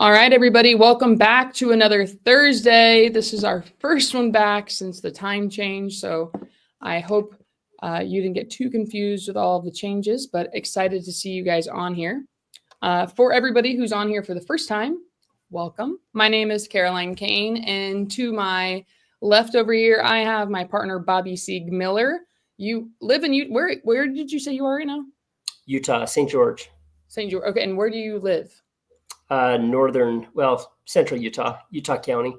All right, everybody, welcome back to another Thursday. This is our first one back since the time change, so I hope you didn't get too confused with all of the changes, but excited to see you guys on here. For everybody who's on here for the first time, welcome. My name is Cain, and to my left over here, I have my partner, Bobby Sieg Miller. You live in where did you say you are right now? Utah, St. George. St. George. Okay, and where do you live? Central Utah, Utah County.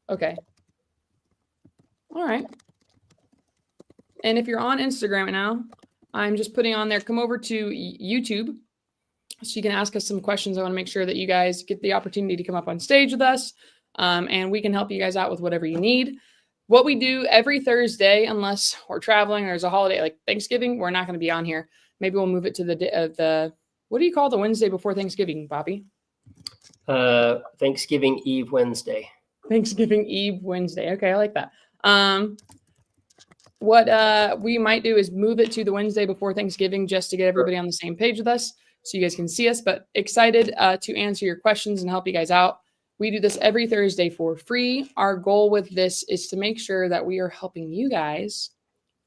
Okay. All right. And if you're on Instagram now, I'm just putting on there, come over to YouTube so you can ask us some questions. I want to make sure that you guys get the opportunity to come up on stage with us, and we can help you guys out with whatever you need. What we do every Thursday, unless we're traveling or there's a holiday like Thanksgiving, we're not going to be on here. Maybe we'll move it to the what do you call the Wednesday before Thanksgiving, Bobby? Thanksgiving Eve Wednesday. Thanksgiving Eve Wednesday. Okay, I like that. What we might do is move it to the Wednesday before Thanksgiving just to get everybody on the same page with us so you guys can see us, but excited to answer your questions and help you guys out. We do this every Thursday for free. Our goal with this is to make sure that we are helping you guys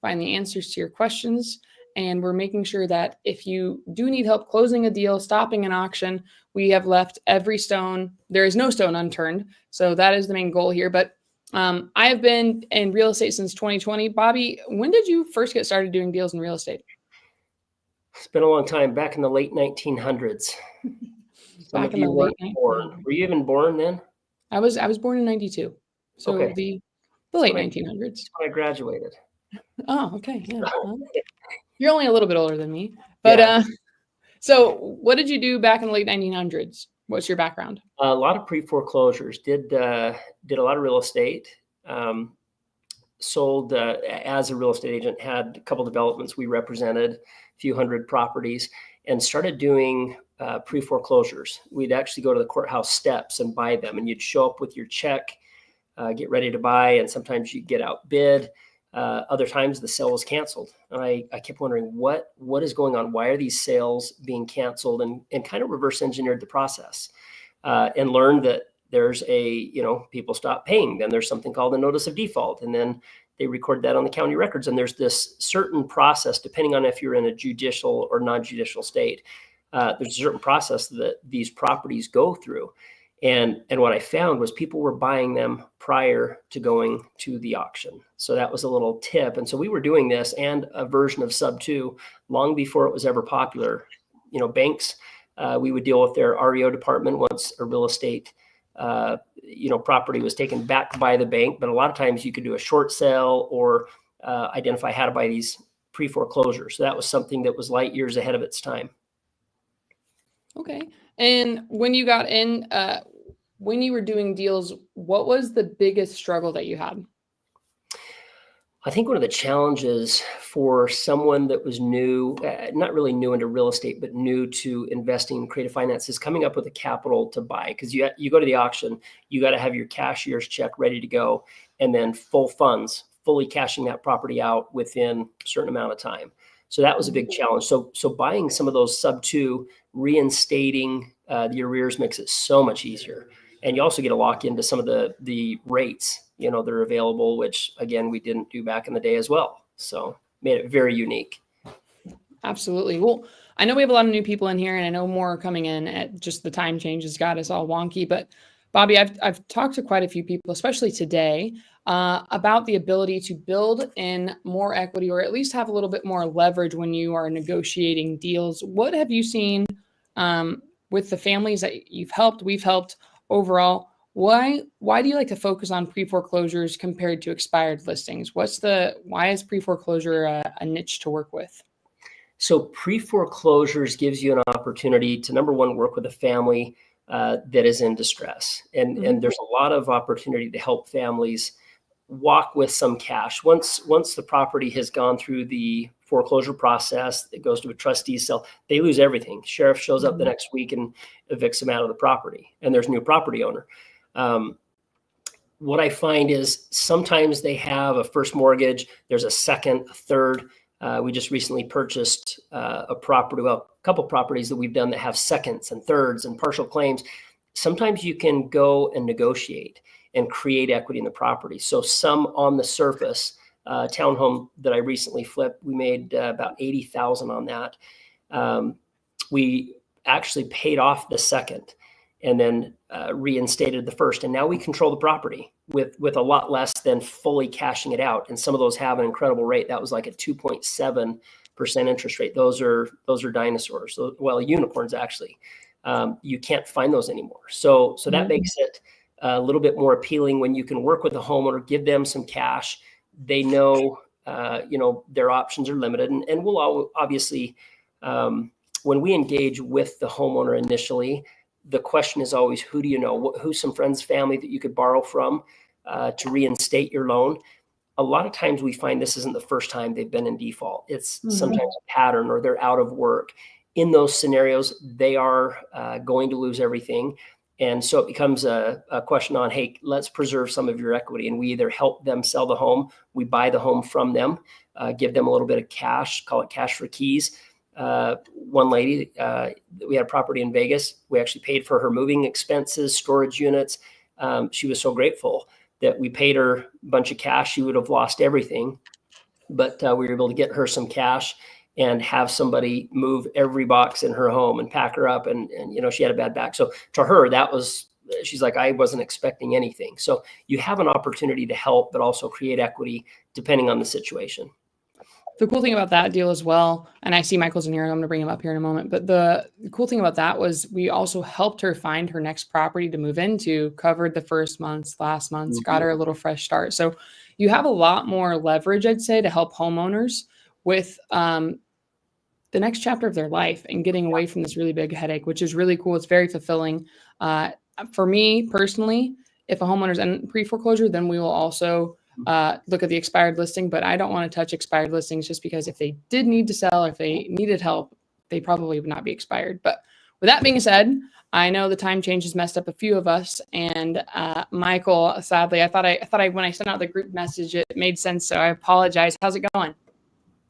find the answers to your questions. And we're making sure that if you do need help closing a deal, stopping an auction, we have left every stone. There is no stone unturned. So that is the main goal here. But I have been in real estate since 2020. Bobby, when did you first get started doing deals in real estate? It's been a long time, back in the late 1900s. Back in the late 1900s. Were you even born then? I was born in 92. So okay. the late 1900s. That's when I graduated. Oh, okay. Yeah. You're only a little bit older than me. But yeah. So what did you do back in the late 1900s? What's your background? A lot of pre-foreclosures. Did a lot of real estate. Sold as a real estate agent. Had a couple developments we represented, a few hundred properties, and started doing pre-foreclosures. We'd actually go to the courthouse steps and buy them, and you'd show up with your check, get ready to buy, and sometimes you'd get outbid. Other times the sale was canceled. And I kept wondering what is going on? Why are these sales being canceled? And kind of reverse engineered the process and learned that there's people stop paying. Then there's something called a notice of default. And then they record that on the county records. And there's this certain process, depending on if you're in a judicial or non-judicial state, there's a certain process that these properties go through. And what I found was people were buying them prior to going to the auction. So that was a little tip. And so we were doing this and a version of Sub 2 long before it was ever popular. Banks, we would deal with their REO department once a real estate, property was taken back by the bank. But a lot of times you could do a short sale or identify how to buy these pre-foreclosures. So that was something that was light years ahead of its time. Okay. And when you got in, when you were doing deals, what was the biggest struggle that you had? I think one of the challenges for someone that was new, not really new into real estate, but new to investing in creative finance is coming up with the capital to buy. Because you go to the auction, you got to have your cashier's check ready to go, and then full funds, fully cashing that property out within a certain amount of time. So that was a big challenge. So buying some of those Sub 2, reinstating the arrears makes it so much easier. And you also get to lock into some of the rates, that are available, which again, we didn't do back in the day as well. So made it very unique. Absolutely. Well, I know we have a lot of new people in here, and I know more are coming in at just the time changes got us all wonky. But Bobby, I've talked to quite a few people, especially today, about the ability to build in more equity, or at least have a little bit more leverage when you are negotiating deals. What have you seen with the families that we've helped overall? Why do you like to focus on pre-foreclosures compared to expired listings? Why is pre-foreclosure a niche to work with? So pre-foreclosures gives you an opportunity to, number one, work with a family that is in distress. And there's a lot of opportunity to help families walk with some cash. Once the property has gone through the foreclosure process, it goes to a trustee sale, they lose everything. Sheriff shows up the next week and evicts them out of the property, and there's a new property owner. What I find is sometimes they have a first mortgage, there's a second, a third. We just recently purchased a couple properties that we've done that have seconds and thirds and partial claims. sometimes you can go and negotiate and create equity in the property. So some on the surface, townhome that I recently flipped, we made about 80,000 on that. We actually paid off the second and then reinstated the first. And now we control the property with a lot less than fully cashing it out. And some of those have an incredible rate. That was like a 2.7% interest rate. Those are dinosaurs. Well, unicorns, actually. You can't find those anymore. So that makes it a little bit more appealing when you can work with a homeowner, give them some cash. They know, their options are limited. And we'll obviously, when we engage with the homeowner initially, the question is always, who do you know? Who's some friends, family that you could borrow from to reinstate your loan? A lot of times we find this isn't the first time they've been in default. It's sometimes a pattern, or they're out of work. In those scenarios, they are going to lose everything. And so it becomes a question on, hey, let's preserve some of your equity. And we either help them sell the home, we buy the home from them, give them a little bit of cash, call it cash for keys. One lady, we had a property in Vegas. We actually paid for her moving expenses, storage units. She was so grateful that we paid her a bunch of cash. She would have lost everything, but we were able to get her some cash and have somebody move every box in her home and pack her up. And she had a bad back. So to her, she's like, I wasn't expecting anything. So you have an opportunity to help, but also create equity depending on the situation. The cool thing about that deal as well, and I see Michael's in here, I'm going to bring him up here in a moment, but the cool thing about that was we also helped her find her next property to move into, covered the first month's, last month's, got her a little fresh start. So you have a lot more leverage, I'd say, to help homeowners with the next chapter of their life and getting away from this really big headache, which is really cool. It's very fulfilling. For me personally, if a homeowner's in pre-foreclosure, then we will also look at the expired listing, but I don't want to touch expired listings just because if they did need to sell, or if they needed help, they probably would not be expired. But with that being said, I know the time change has messed up a few of us, and Michael, sadly, I thought when I sent out the group message, it made sense. So I apologize. How's it going?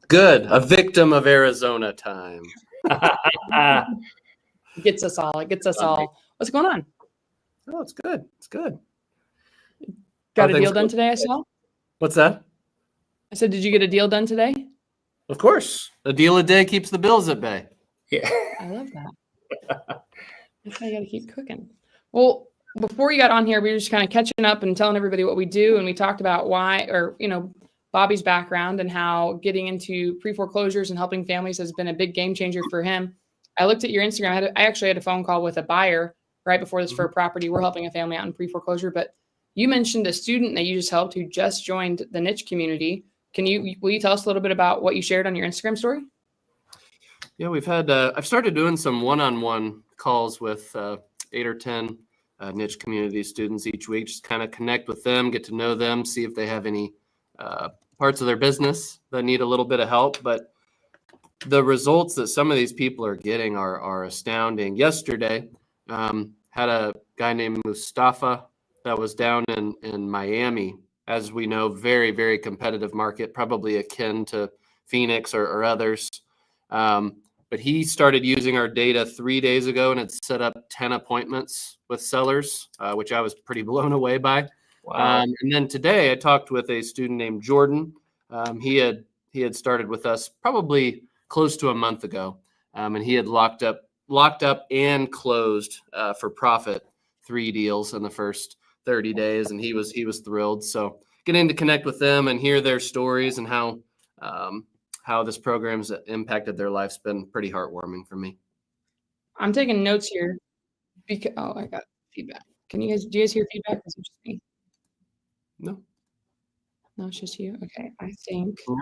Good. A victim of Arizona time. It gets us all. It gets us all. What's going on? Oh, it's good. It's good. Got a deal done today, I saw? What's that? I said, did you get a deal done today? Of course. A deal a day keeps the bills at bay. Yeah. I love that. That's how you got to keep cooking. Well, before you got on here, we were just kind of catching up and telling everybody what we do. And we talked about Bobby's background and how getting into pre-foreclosures and helping families has been a big game changer for him. I looked at your Instagram. I actually had a phone call with a buyer right before this for a property. We're helping a family out in pre-foreclosure, but you mentioned a student that you just helped who just joined the niche community. Will you tell us a little bit about what you shared on your Instagram story? Yeah, we've had, I've started doing some one-on-one calls with 8 or 10 niche community students each week, just kind of connect with them, get to know them, see if they have any parts of their business that need a little bit of help. But the results that some of these people are getting are astounding. Yesterday, had a guy named Mustafa that was down in Miami, as we know, very, very competitive market, probably akin to Phoenix or others. But he started using our data 3 days ago and had set up 10 appointments with sellers, which I was pretty blown away by. Wow. And then today I talked with a student named Jordan. He had started with us probably close to a month ago, and he had locked up and closed for profit 3 deals in the first 30 days, and he was thrilled. So getting to connect with them and hear their stories and how this program's impacted their life's been pretty heartwarming for me. I'm taking notes here because I got feedback. Do you guys hear feedback? Is it just me? No, it's just you. Okay, I think. No.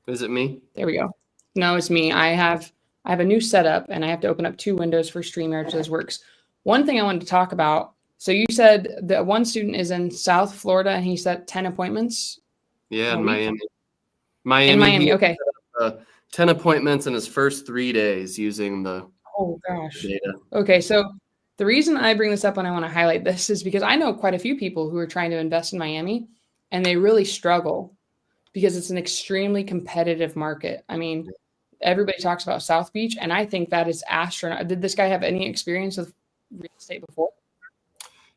Is it me? There we go. No, it's me. I have a new setup and I have to open up 2 windows for StreamYard so this works. One thing I wanted to talk about. So you said that one student is in South Florida and he set 10 appointments. Yeah, in Miami. In Miami, okay. 10 appointments in his first 3 days using the data. Okay, so the reason I bring this up and I want to highlight this is because I know quite a few people who are trying to invest in Miami and they really struggle because it's an extremely competitive market. I mean, everybody talks about South Beach and I think that is astronaut. Did this guy have any experience with real estate before?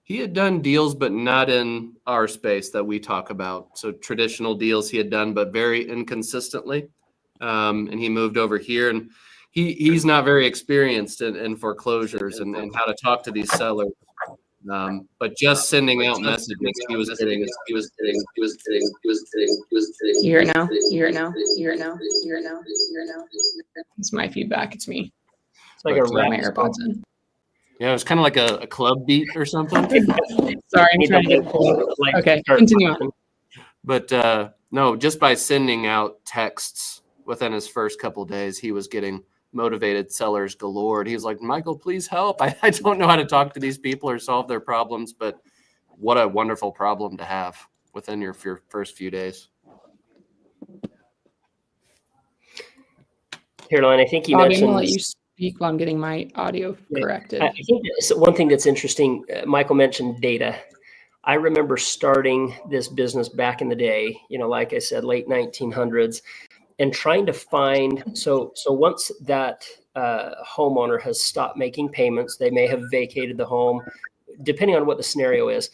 He had done deals, but not in our space that we talk about. So traditional deals he had done, but very inconsistently. And he moved over here, and he's not very experienced in foreclosures and how to talk to these sellers. But just sending out messages, he was getting. You hear it now? You hear it now? You hear it now? You hear it now? You hear it now? It's my feedback. It's me. It's like a But, rap My AirPods in. Yeah, it was kind of like a club beat or something. Sorry, I'm trying to get. Okay, continue on. But no, just by sending out texts within his first couple of days, he was getting motivated sellers galore. And he was like, Michael, please help. I don't know how to talk to these people or solve their problems, but what a wonderful problem to have within your first few days. Caroline, I think you Bobby, I'm mentioned. gonna let you speak while I'm getting my audio corrected. I think one thing that's interesting, Michael mentioned data. I remember starting this business back in the day, like I said, late 1900s, and trying to find, so once that homeowner has stopped making payments, they may have vacated the home, depending on what the scenario is,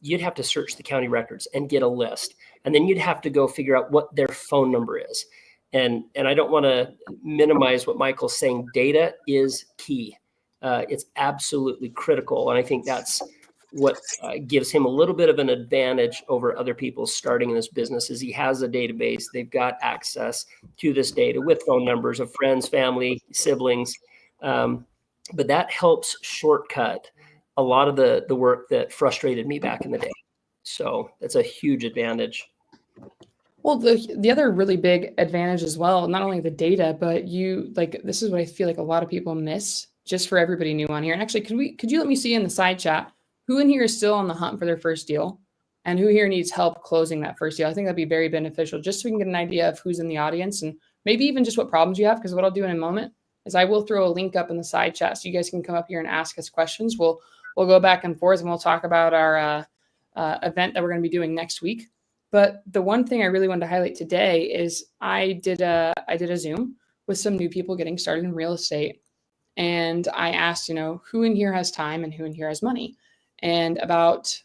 you'd have to search the county records and get a list. And then you'd have to go figure out what their phone number is. And I don't want to minimize what Michael's saying. Data is key. It's absolutely critical. And I think that's what gives him a little bit of an advantage over other people starting in this business is he has a database. They've got access to this data with phone numbers of friends, family, siblings. But that helps shortcut a lot of the work that frustrated me back in the day. So that's a huge advantage. Well, the other really big advantage as well, not only the data, but this is what I feel like a lot of people miss, just for everybody new on here. And actually, could you let me see in the side chat who in here is still on the hunt for their first deal and who here needs help closing that first deal? I think that'd be very beneficial just so we can get an idea of who's in the audience and maybe even just what problems you have. Because what I'll do in a moment is I will throw a link up in the side chat so you guys can come up here and ask us questions. We'll go back and forth and we'll talk about our event that we're going to be doing next week. But the one thing I really wanted to highlight today is I did a Zoom with some new people getting started in real estate. And I asked, who in here has time and who in here has money? And about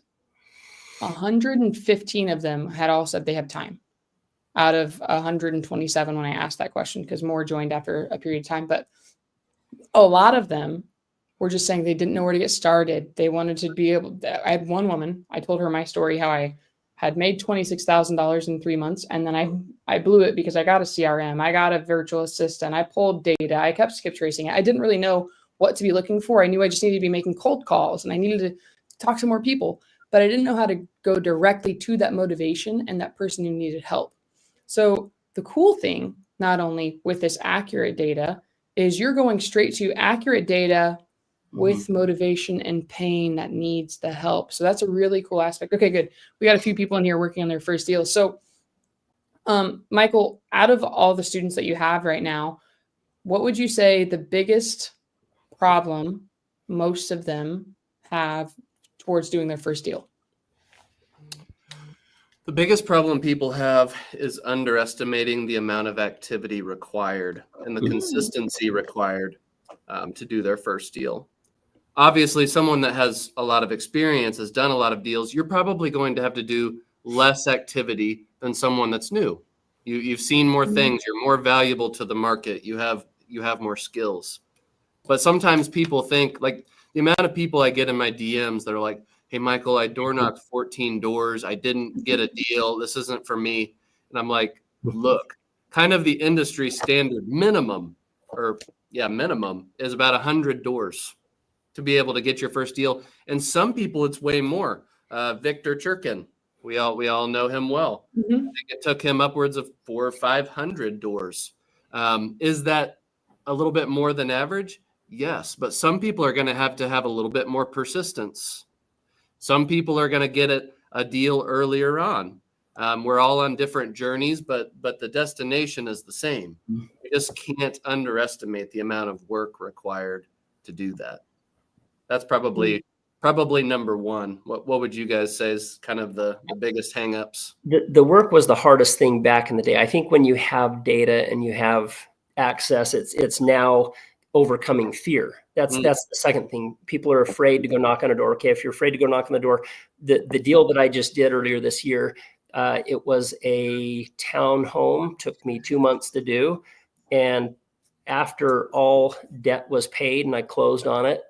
115 of them had all said they have time out of 127 when I asked that question, because more joined after a period of time. But a lot of them were just saying they didn't know where to get started. They wanted to be able to, I had one woman, I told her my story, how I had made $26,000 in 3 months. And then I blew it because I got a CRM. I got a virtual assistant. I pulled data. I kept skip tracing it. I didn't really know what to be looking for. I knew I just needed to be making cold calls and I needed to talk to more people, but I didn't know how to go directly to that motivation and that person who needed help. So the cool thing, not only with this accurate data, is you're going straight to accurate data with motivation and pain that needs the help. So that's a really cool aspect. Okay, good. We got a few people in here working on their first deal. So Michael, out of all the students that you have right now, what would you say the biggest problem most of them have towards doing their first deal? The biggest problem people have is underestimating the amount of activity required and the consistency required to do their first deal. Obviously, someone that has a lot of experience, has done a lot of deals, you're probably going to have to do less activity than someone that's new. You've seen more things. You're more valuable to the market. You have more skills. But sometimes people think, like the amount of people I get in my DMs that are like, hey, Michael, I door knocked 14 doors. I didn't get a deal. This isn't for me. And I'm like, look, kind of the industry standard minimum is about 100 doors to be able to get your first deal. And some people, it's way more. Victor Churkin, we all know him well. I think it took him upwards of 400 or 500 doors. Is that a little bit more than average? Yes, but some people are going to have a little bit more persistence. Some people are going to get a deal earlier on. We're all on different journeys, but the destination is the same. You just can't underestimate the amount of work required to do that. That's probably number one. What would you guys say is kind of the biggest hangups? The work was the hardest thing back in the day. I think when you have data and you have access, it's now overcoming fear. That's the second thing. People are afraid to go knock on a door. Okay, if you're afraid to go knock on the door, the deal that I just did earlier this year, it was a town home. Took me 2 months to do, and after all debt was paid and I closed on it,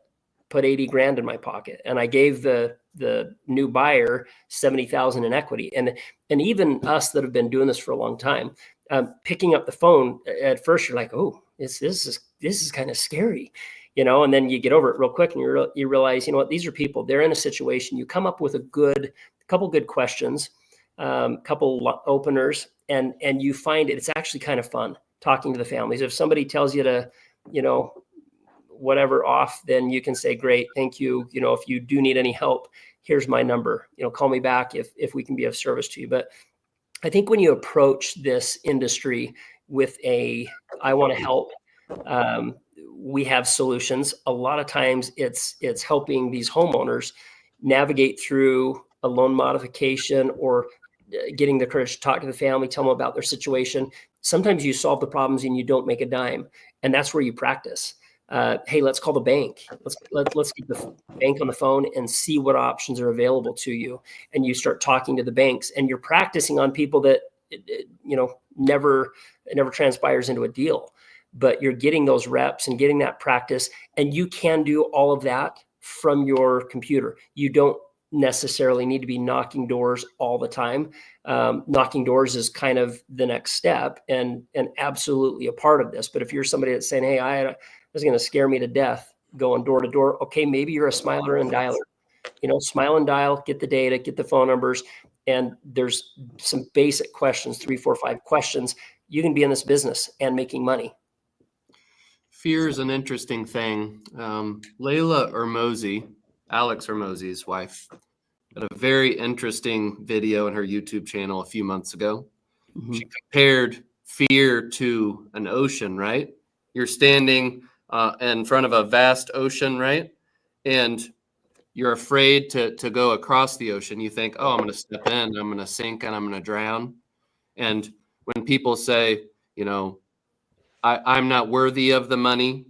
put 80 grand in my pocket, and I gave the new buyer 70,000 in equity. And even us that have been doing this for a long time, picking up the phone at first, you're like, oh, this is kind of scary, and then you get over it real quick and you realize, you know what, these are people, they're in a situation. You come up with a couple good questions, couple openers, and you find it's actually kind of fun talking to the families. If somebody tells you to, whatever off, then you can say, great, thank you. If you do need any help, here's my number, call me back if we can be of service to you. But I think when you approach this industry with I want to help, we have solutions. A lot of times it's helping these homeowners navigate through a loan modification or getting the courage to talk to the family, tell them about their situation. Sometimes you solve the problems and you don't make a dime. And that's where you practice. Hey, let's call the bank. Let's get the bank on the phone and see what options are available to you. And you start talking to the banks, and you're practicing on people that, never transpires into a deal, but you're getting those reps and getting that practice. And you can do all of that from your computer. You don't necessarily need to be knocking doors all the time. Knocking doors is kind of the next step and absolutely a part of this. But if you're somebody that's saying, hey, this is going to scare me to death going door to door. Okay, maybe you're a smiler and dialer. Smile and dial, get the data, get the phone numbers, and there's some basic questions, 3, 4, 5 questions. You can be in this business and making money. Fear is an interesting thing. Layla Hormozi, Alex Hormozi's wife, had a very interesting video in her YouTube channel a few months ago. Mm-hmm. She compared fear to an ocean, right? You're standing in front of a vast ocean, right? And you're afraid to go across the ocean. You think, oh, I'm going to step in, I'm going to sink, and I'm going to drown. And when people say, I'm not worthy of the money,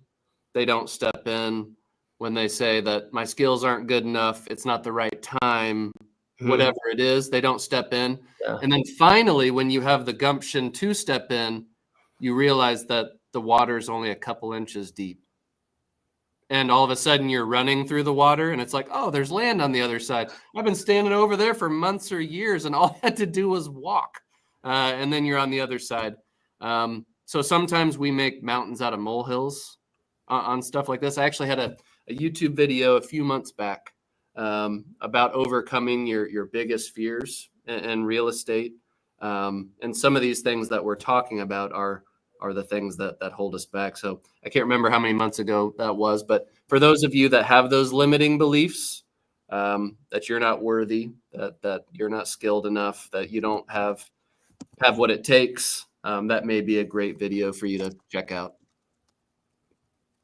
they don't step in. When they say that my skills aren't good enough, it's not the right time, whatever it is, they don't step in. Yeah. And then finally, when you have the gumption to step in, you realize that the water is only a couple inches deep. And all of a sudden you're running through the water and it's like, oh, there's land on the other side. I've been standing over there for months or years and all I had to do was walk. And then you're on the other side. So sometimes we make mountains out of molehills on stuff like this. I actually had a YouTube video a few months back about overcoming your biggest fears in real estate. And some of these things that we're talking about are the things that hold us back. So I can't remember how many months ago that was, but for those of you that have those limiting beliefs, that you're not worthy, that you're not skilled enough, that you don't have what it takes, that may be a great video for you to check out.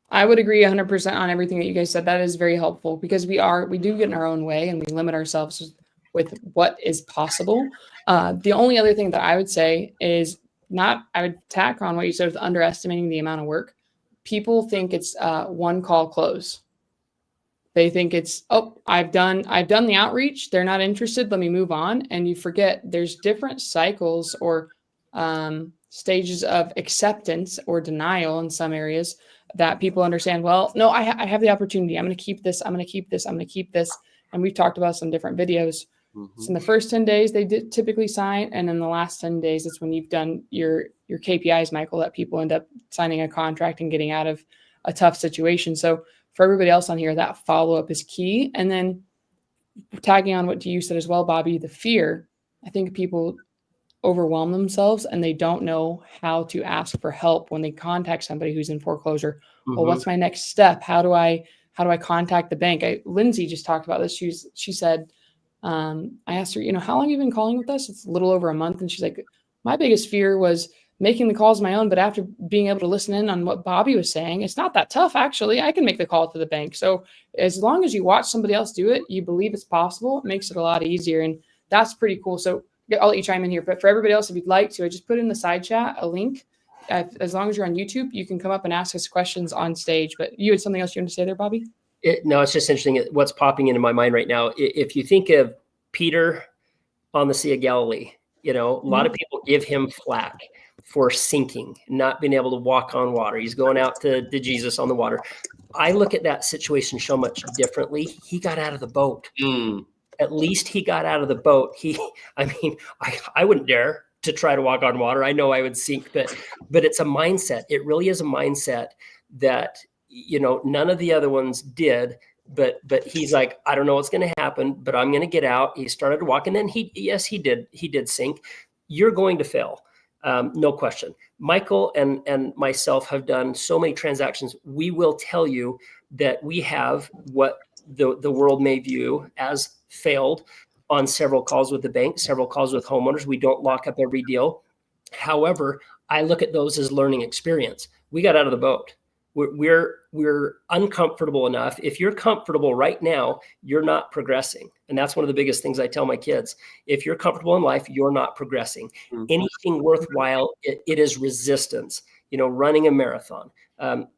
I would agree 100% on everything that you guys said. That is very helpful because we do get in our own way and we limit ourselves with what is possible. The only other thing that I would say is I would tack on what you said with underestimating the amount of work. People think it's one call close. They think it's, oh, I've done the outreach. They're not interested. Let me move on. And you forget there's different cycles or stages of acceptance or denial in some areas that people understand. Well, no, I have the opportunity. I'm going to keep this. I'm going to keep this. I'm going to keep this. And we've talked about some different videos. Mm-hmm. So in the first 10 days, they typically sign. And in the last 10 days, it's when you've done your KPIs, Michael, that people end up signing a contract and getting out of a tough situation. So for everybody else on here, that follow-up is key. And then tagging on what you said as well, Bobby, the fear, I think people overwhelm themselves and they don't know how to ask for help when they contact somebody who's in foreclosure. Mm-hmm. Well, what's my next step? How do I contact the bank? Lindsay just talked about this. She said, I asked her, how long have you been calling with us? It's a little over a month. And she's like, my biggest fear was making the calls my own, but after being able to listen in on what Bobby was saying, it's not that tough. Actually, I can make the call to the bank. So as long as you watch somebody else do it, you believe it's possible, it makes it a lot easier. And that's pretty cool. So I'll let you chime in here, but for everybody else, if you'd like to, I just put in the side chat a link as long as you're on YouTube, you can come up and ask us questions on stage. But you had something else you want to say there, Bobby? No, it's just interesting. What's popping into my mind right now. If you think of Peter on the Sea of Galilee, a lot of people give him flack for sinking, not being able to walk on water. He's going out to Jesus on the water. I look at that situation so much differently. He got out of the boat. At least he got out of the boat. I wouldn't dare to try to walk on water. I know I would sink, but it's a mindset. It really is a mindset that, none of the other ones did, but he's like, I don't know what's going to happen, but I'm going to get out. He started to walk, and then he did sink. You're going to fail. No question. Michael and myself have done so many transactions. We will tell you that we have what the world may view as failed on several calls with the bank, several calls with homeowners. We don't lock up every deal. However, I look at those as learning experience. We got out of the boat. We're uncomfortable enough. If you're comfortable right now, you're not progressing. And that's one of the biggest things I tell my kids. If you're comfortable in life, you're not progressing. Anything worthwhile, it is resistance. Running a marathon,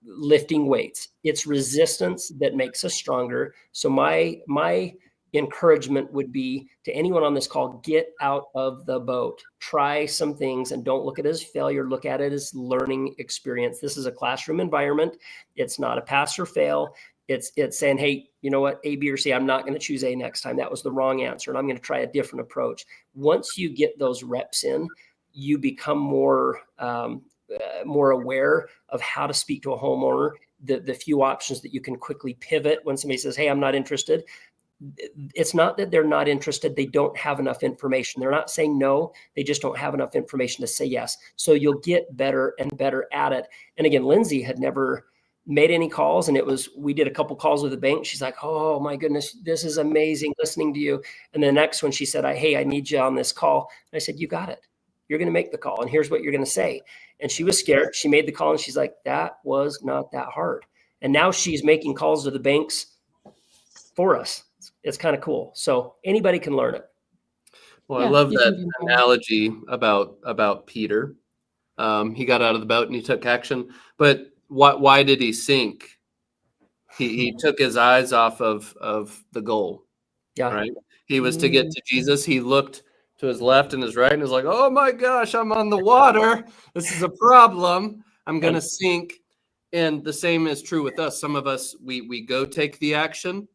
lifting weights. It's resistance that makes us stronger. So my encouragement would be to anyone on this call, get out of the boat, try some things, and don't look at it as failure. Look at it as learning experience. This is a classroom environment. It's not a pass or fail. It's saying, hey, you know what, A, B, or C, I'm not going to choose A next time. That was the wrong answer, and I'm going to try a different approach. Once you get those reps in, you become more aware of how to speak to a homeowner, the few options that you can quickly pivot when somebody says, hey, I'm not interested. It's not that they're not interested. They don't have enough information. They're not saying no. They just don't have enough information to say yes. So you'll get better and better at it. And again, Lindsay had never made any calls, and we did a couple calls with the bank. She's like, oh my goodness, this is amazing listening to you. And the next one, she said, hey, I need you on this call. And I said, you got it. You're going to make the call, and here's what you're going to say. And she was scared. She made the call, and she's like, that was not that hard. And now she's making calls to the banks for us. It's kind of cool. So anybody can learn it. Well, I love that analogy about Peter. He got out of the boat and he took action. But why did he sink? He took his eyes off of the goal. Yeah. Right. He was to get to Jesus. He looked to his left and his right and was like, oh my gosh, I'm on the water. This is a problem. I'm going to sink. And the same is true with us. Some of us, we go take the action,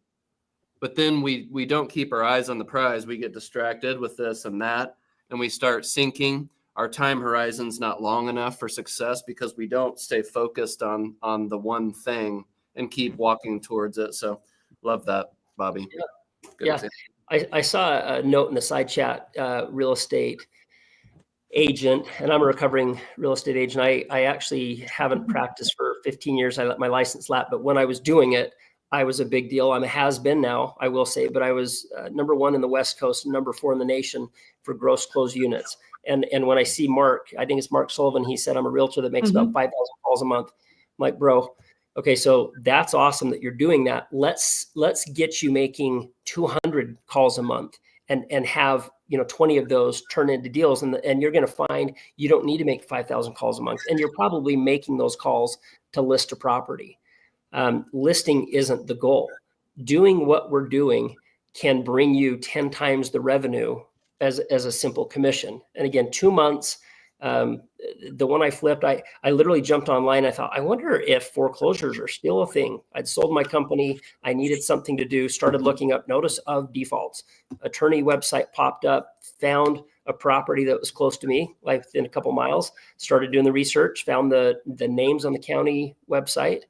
but then we don't keep our eyes on the prize. We get distracted with this and that, and we start sinking. Our time horizon's not long enough for success because we don't stay focused on the one thing and keep walking towards it. So love that, Bobby. Yeah. I saw a note in the side chat, real estate agent, and I'm a recovering real estate agent. I actually haven't practiced for 15 years. I let my license lapse, but when I was doing it, I was a big deal. I'm a has-been now, I will say, but I was number one in the West Coast and number 4 in the nation for gross closed units. And when I see Mark, I think it's Mark Sullivan, he said, I'm a realtor that makes about 5,000 calls a month. I'm like, bro, okay, so that's awesome that you're doing that. Let's get you making 200 calls a month and have 20 of those turn into deals, and you're going to find you don't need to make 5,000 calls a month, and you're probably making those calls to list a property. Listing isn't the goal. Doing what we're doing can bring you 10 times the revenue as a simple commission. And again, 2 months. The one I flipped, I literally jumped online. I thought, I wonder if foreclosures are still a thing. I'd sold my company. I needed something to do. Started looking up notice of defaults. Attorney website popped up, found a property that was close to me, like within a couple miles. Started doing the research, found the names on the county website,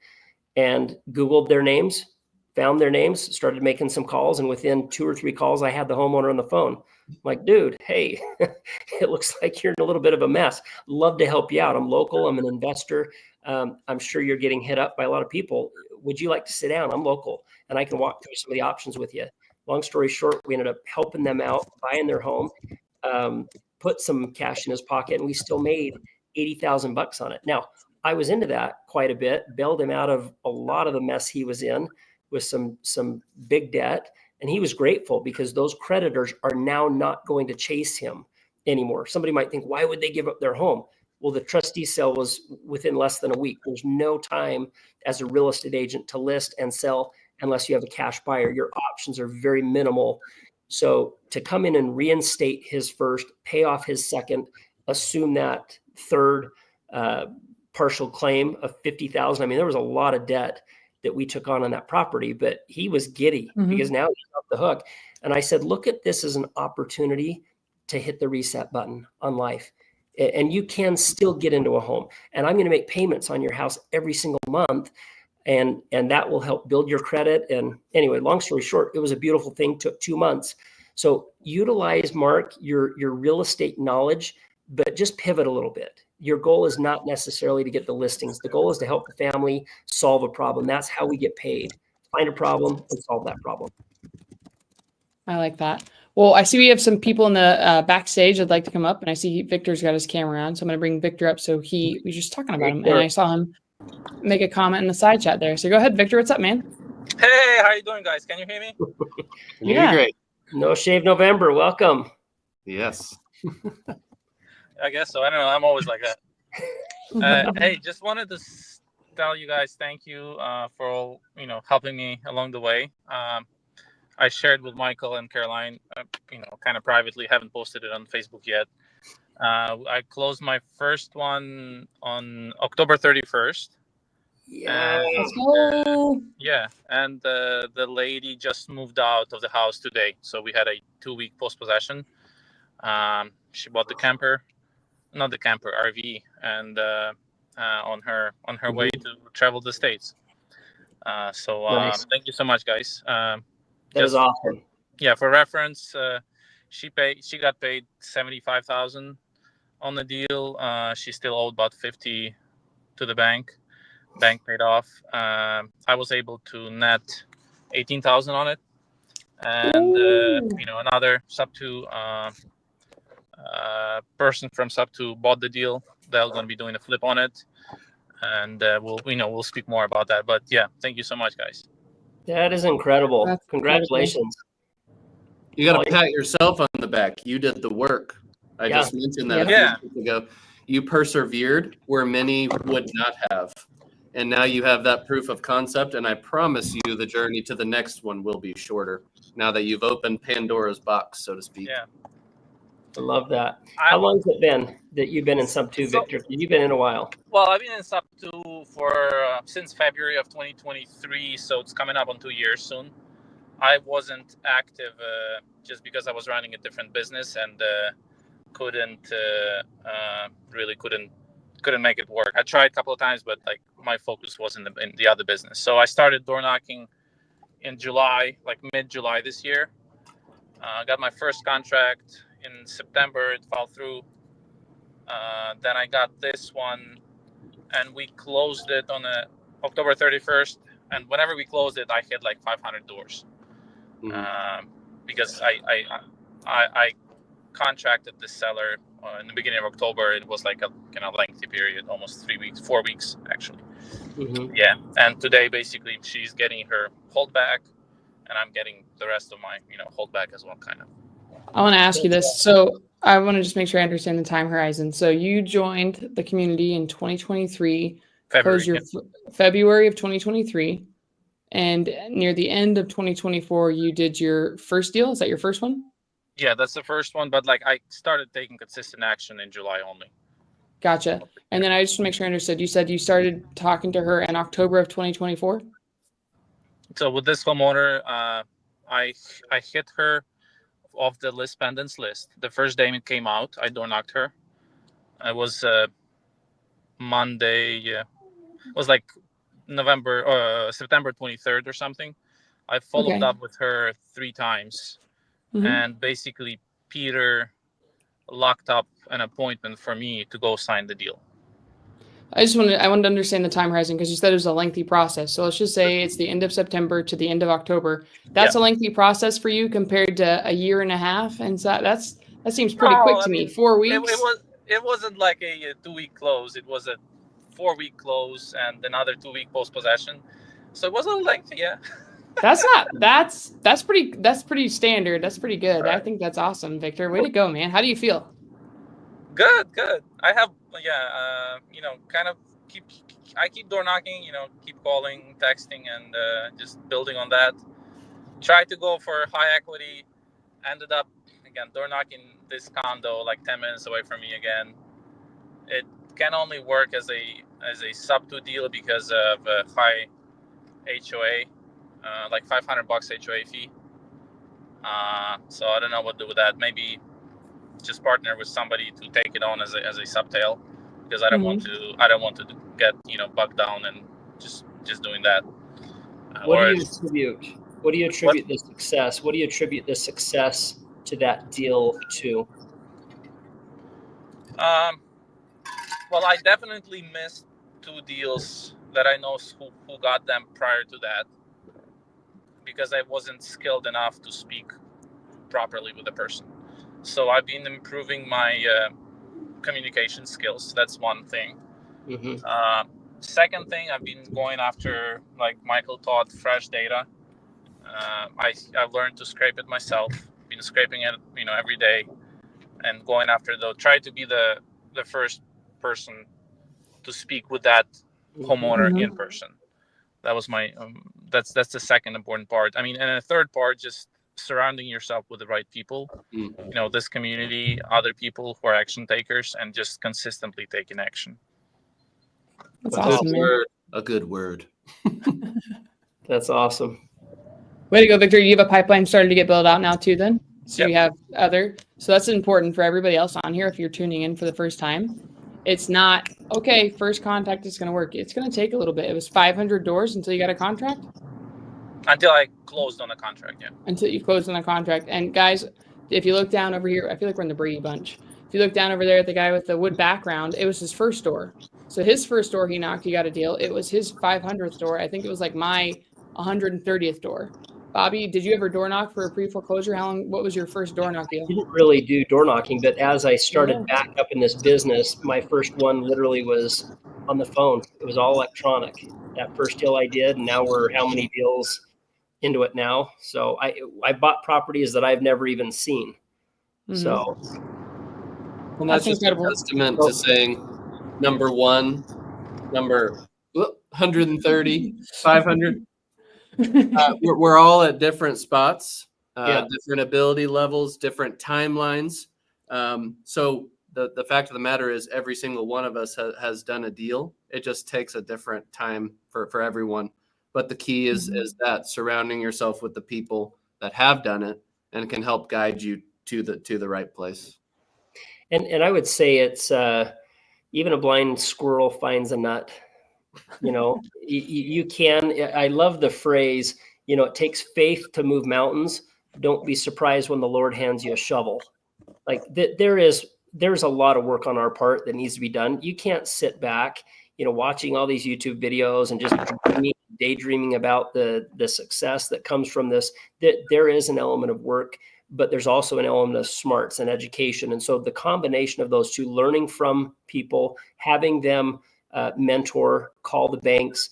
and Googled their names, found their names, started making some calls. And within 2 or 3 calls, I had the homeowner on the phone. I'm like, dude, hey, it looks like you're in a little bit of a mess. Love to help you out. I'm local. I'm an investor. I'm sure you're getting hit up by a lot of people. Would you like to sit down? I'm local, and I can walk through some of the options with you. Long story short, we ended up helping them out, buying their home, put some cash in his pocket, and we still made $80,000 on it. Now, I was into that quite a bit, bailed him out of a lot of the mess he was in with some big debt. And he was grateful because those creditors are now not going to chase him anymore. Somebody might think, why would they give up their home? Well, the trustee sale was within less than a week. There's no time as a real estate agent to list and sell unless you have a cash buyer. Your options are very minimal. So to come in and reinstate his first, pay off his second, assume that third partial claim of $50,000. I mean, there was a lot of debt that we took on that property, but he was giddy because now he's off the hook. And I said, look at this as an opportunity to hit the reset button on life. And you can still get into a home. And I'm going to make payments on your house every single month. And that will help build your credit. And anyway, long story short, it was a beautiful thing, took 2 months. So utilize, Mark, your real estate knowledge, but just pivot a little bit. Your goal is not necessarily to get the listings. The goal is to help the family solve a problem. That's how we get paid. Find a problem and solve that problem. I like that. Well, I see we have some people in the backstage that'd like to come up, and I see Victor's got his camera on, so I'm going to bring Victor up. So we were just talking about him, and I saw him make a comment in the side chat there. So go ahead, Victor. What's up, man? Hey, how you doing, guys? Can you hear me? Yeah, great. No Shave November. Welcome. Yes. I guess so. I don't know. I'm always like that. Hey, just wanted to tell you guys thank you for all, helping me along the way. I shared with Michael and Caroline, kind of privately, haven't posted it on Facebook yet. I closed my first one on October 31st. Yeah. Let's go. Yeah, and the lady just moved out of the house today, so we had a 2-week post-possession. She bought RV, and on her way to travel the States. So Nice. thank you so much, guys. That is awesome. For reference, she got paid $75,000 on the deal. She still owed about $50,000 to the bank. Bank paid off. I was able to net $18,000 on it, and another sub 2 person from sub 2 bought the deal. They're going to be doing a flip on it, and we'll speak more about that. But yeah, thank you so much, guys. That is incredible. That's Congratulations. You got to pat yourself on the back. You did the work. I just mentioned that a few minutes ago. You persevered where many would not have. And now you have that proof of concept. And I promise you the journey to the next one will be shorter now that you've opened Pandora's box, so to speak. Yeah. I love that. How long has it been that you've been in sub 2, Victor? You've been in a while. Well, I've been in sub 2 since February of 2023, so it's coming up on 2 years soon. I wasn't active just because I was running a different business and couldn't make it work. I tried a couple of times, but my focus was in the other business. So I started door knocking in July, mid-July this year. I got my first contract in September. It fell through. Then I got this one, and we closed it on October 31st. And whenever we closed it, I hit 500 doors. Because I contracted the seller in the beginning of October. It was a kind of lengthy period, almost 4 weeks actually. Yeah, and today basically she's getting her holdback, and I'm getting the rest of my holdback as well, kind of. I want to ask you this. So I want to just make sure I understand the time horizon. So you joined the community in 2023, February of 2023, and near the end of 2024, you did your first deal. Is that your first one? Yeah, that's the first one. But I started taking consistent action in July only. Gotcha. And then I just want to make sure I understood. You said you started talking to her in October of 2024. So with this homeowner, I hit her off the list pendants list. The first day it came out, I door knocked her. It was Monday. Yeah, it was September 23rd or something. I followed up with her 3 times, and basically Peter locked up an appointment for me to go sign the deal. I wanted to understand the time horizon because you said it was a lengthy process. So let's just say it's the end of September to the end of October. That's a lengthy process for you compared to a year and a half, and so that seems pretty quick to me. 4 weeks. It wasn't like a 2-week close. It was a 4-week close and another 2-week post possession. So it was a little lengthy, yeah. That's pretty standard. That's pretty good. Right. I think that's awesome, Victor. Way to go, man. How do you feel? Good. I have kind of keep door knocking, keep calling, texting, and just building on that. Try to go for high equity. Ended up again door knocking this condo like 10 minutes away from me again. It can only work as a sub 2 deal because of a high HOA, like $500 HOA fee. So I don't know what to do with that. Maybe just partner with somebody to take it on as a subtail, because I don't want to get bogged down and just doing that. What do you attribute the success? What do you attribute the success to that deal to? Well, I definitely missed 2 deals that I know who got them prior to that, because I wasn't skilled enough to speak properly with the person. So I've been improving my communication skills. That's one thing. Mm-hmm. Second thing, I've been going after, like Michael taught, fresh data. I've learned to scrape it myself. Been scraping it, every day, and going after try to be the first person to speak with that homeowner in person. That was my that's the second important part. I mean, and the third part, just surrounding yourself with the right people. This community, other people who are action takers, and just consistently taking action. That's awesome, man. A good word. That's awesome. Way to go, Victor. You have a pipeline starting to get built out now too then? So Yep. You have so that's important for everybody else on here if you're tuning in for the first time. It's not, okay, first contact is going to work. It's going to take a little bit. It was 500 doors until you got a contract? Until I closed on a contract, yeah. Until you closed on a contract. And guys, if you look down over here, I feel like we're in the Brady Bunch. If you look down over there at the guy with the wood background, it was his first door. So his first door he knocked, he got a deal. It was his 500th door. I think it was like my 130th door. Bobby, did you ever door knock for a pre-foreclosure? What was your first door knock deal? I didn't really do door knocking, but as I started back up in this business, my first one literally was on the phone. It was all electronic. That first deal I did, and now we're how many deals into it now? So I bought properties that I've never even seen. Mm-hmm. So, and that's just incredible. A testament to saying number 1, number 130, 500. We're all at different spots, different ability levels, different timelines. So the fact of the matter is every single one of us has done a deal. It just takes a different time for everyone. But the key is that surrounding yourself with the people that have done it and can help guide you to the right place. And I would say it's even a blind squirrel finds a nut. You can. I love the phrase, it takes faith to move mountains. Don't be surprised when the Lord hands you a shovel. Like there's a lot of work on our part that needs to be done. You can't sit back, watching all these YouTube videos and just daydreaming about the success that comes from this. There is an element of work, but there's also an element of smarts and education. And so the combination of those two, learning from people, having them mentor, call the banks.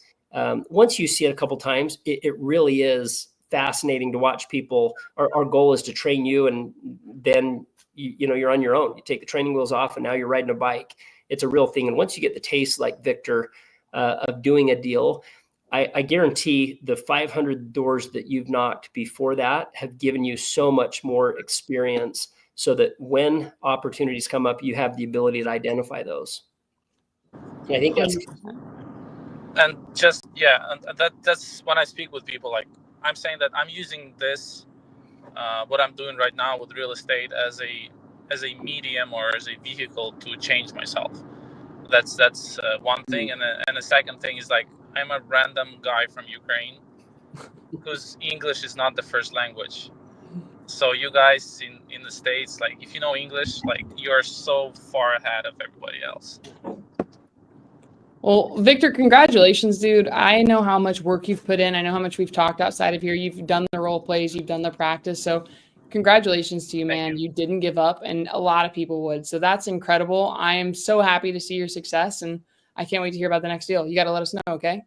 Once you see it a couple times, it really is fascinating to watch people. Our goal is to train you, and then you're on your own. You take the training wheels off, and now you're riding a bike. It's a real thing. And once you get the taste, like Victor, of doing a deal, I guarantee the 500 doors that you've knocked before that have given you so much more experience, so that when opportunities come up, you have the ability to identify those. I think that's, and just that's when I speak with people, like I'm saying that I'm using this, what I'm doing right now with real estate as a medium or as a vehicle to change myself. That's one thing, and the second thing is, like, I'm a random guy from Ukraine whose English is not the first language. So you guys in the States, like, if you know English, like, you're so far ahead of everybody else. Well, Victor, congratulations, dude. I know how much work you've put in. I know how much we've talked outside of here. You've done the role plays, you've done the practice. So congratulations to you, man. You didn't give up, and a lot of people would. So that's incredible. I am so happy to see your success, and I can't wait to hear about the next deal. You got to let us know, okay?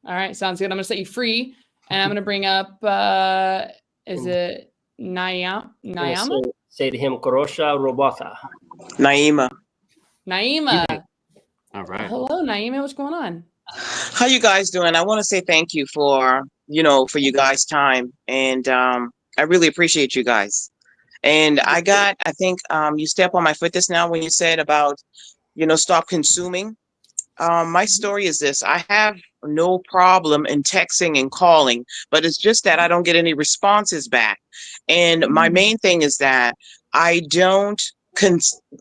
All right, sounds good. I'm going to set you free, and I'm going to bring up, is it Naima? Say to him, Korosha Robota. Naima. Naima. All right. Hello, Naima. What's going on? How you guys doing? I want to say thank you for, for you guys' time. And I really appreciate you guys. And I think you step on my foot just now when you said about, stop consuming. My story is this. I have no problem in texting and calling, but it's just that I don't get any responses back. And my main thing is that I don't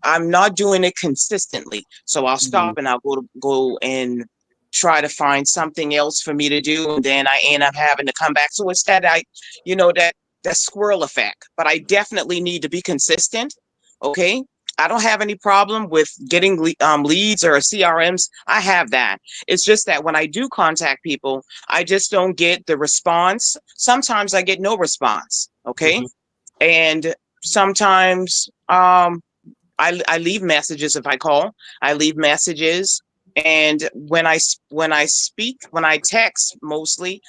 I'm not doing it consistently. So I'll stop and I'll go and try to find something else for me to do, and then I end up having to come back. So it's that that squirrel effect. But I definitely need to be consistent. Okay. I don't have any problem with getting leads or CRMs. I have that. It's just that when I do contact people, I just don't get the response. Sometimes I get no response. Okay. And sometimes I leave messages if I call. I leave messages. And when I text mostly,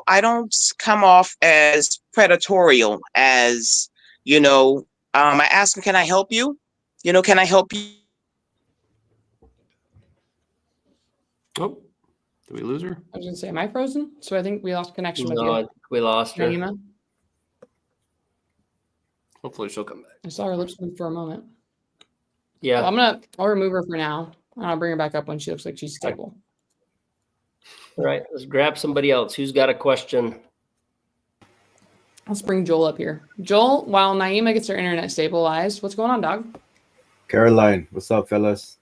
I don't come off as predatory as, I ask them, can I help you? Can I help you? Oh, did we lose her? I was going to say, am I frozen? So I think we lost connection with No, you. we lost her. Naima. Hopefully she'll come back. I saw her lips move for a moment. Yeah. Well, I'll remove her for now. And I'll bring her back up when she looks like she's stable. All right. Let's grab somebody else. Who's got a question? Let's bring Joel up here. Joel, while Naima gets her internet stabilized, what's going on, dog? Caroline, what's up, fellas?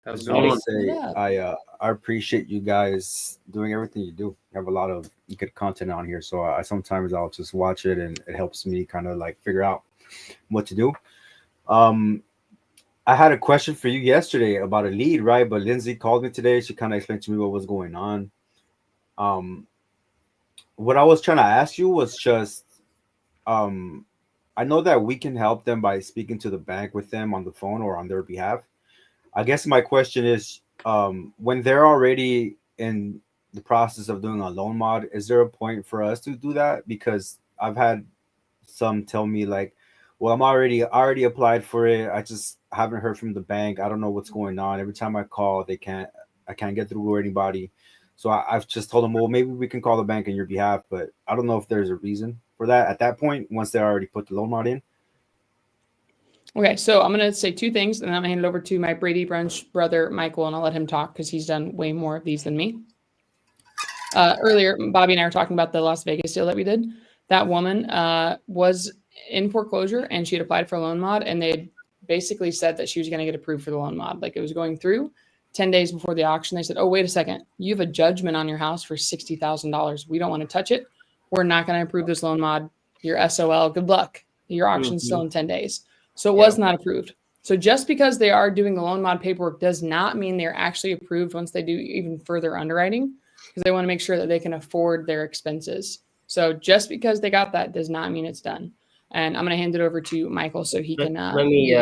How's it I going? want to say Yeah. I appreciate you guys doing everything you do. You have a lot of good content on here, so I sometimes I'll just watch it, and it helps me kind of like figure out what to do. I had a question for you yesterday about a lead, right? But Lindsay called me today. She kind of explained to me what was going on. What I was trying to ask you was just, I know that we can help them by speaking to the bank with them on the phone or on their behalf. I guess my question is, when they're already in the process of doing a loan mod, is there a point for us to do that? Because I've had some tell me like, well, I already applied for it. I just haven't heard from the bank. I don't know what's going on. Every time I call, I can't get through to anybody. So I've just told them, well, maybe we can call the bank on your behalf, but I don't know if there's a reason for that at that point once they already put the loan mod in. Okay, so I'm going to say two things, and then I'm going to hand it over to my Brady Brunch brother, Michael, and I'll let him talk because he's done way more of these than me. Earlier, Bobby and I were talking about the Las Vegas deal that we did. That woman was in foreclosure, and she had applied for a loan mod, and they had basically said that she was going to get approved for the loan mod. Like, it was going through 10 days before the auction. They said, oh, wait a second. You have a judgment on your house for $60,000. We don't want to touch it. We're not going to approve this loan mod. You're SOL. Good luck. Your auction's still in 10 days. So it was not approved. So just because they are doing the loan mod paperwork does not mean they're actually approved once they do even further underwriting, because they want to make sure that they can afford their expenses. So just because they got that does not mean it's done. And I'm going to hand it over to Michael so he can. Let me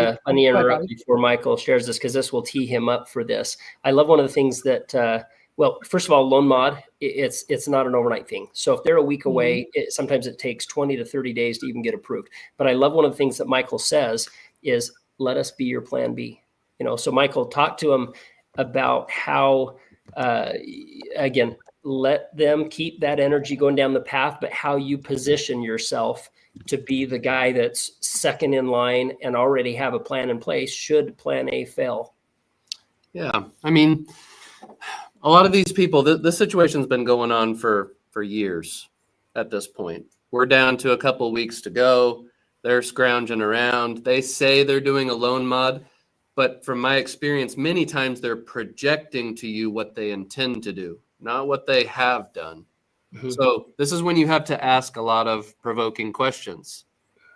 interrupt before Michael shares this, because this will tee him up for this. I love one of the things that, well, first of all, loan mod, it's not an overnight thing. So if they're a week away, sometimes it takes 20 to 30 days to even get approved. But I love one of the things that Michael says is, let us be your plan B. So Michael, talk to him about how, again, let them keep that energy going down the path, but how you position yourself to be the guy that's second in line and already have a plan in place should plan A fail. Yeah. I mean, a lot of these people, this situation's been going on for years at this point. We're down to a couple of weeks to go. They're scrounging around. They say they're doing a loan mod, but from my experience, many times they're projecting to you what they intend to do, not what they have done. So this is when you have to ask a lot of provoking questions.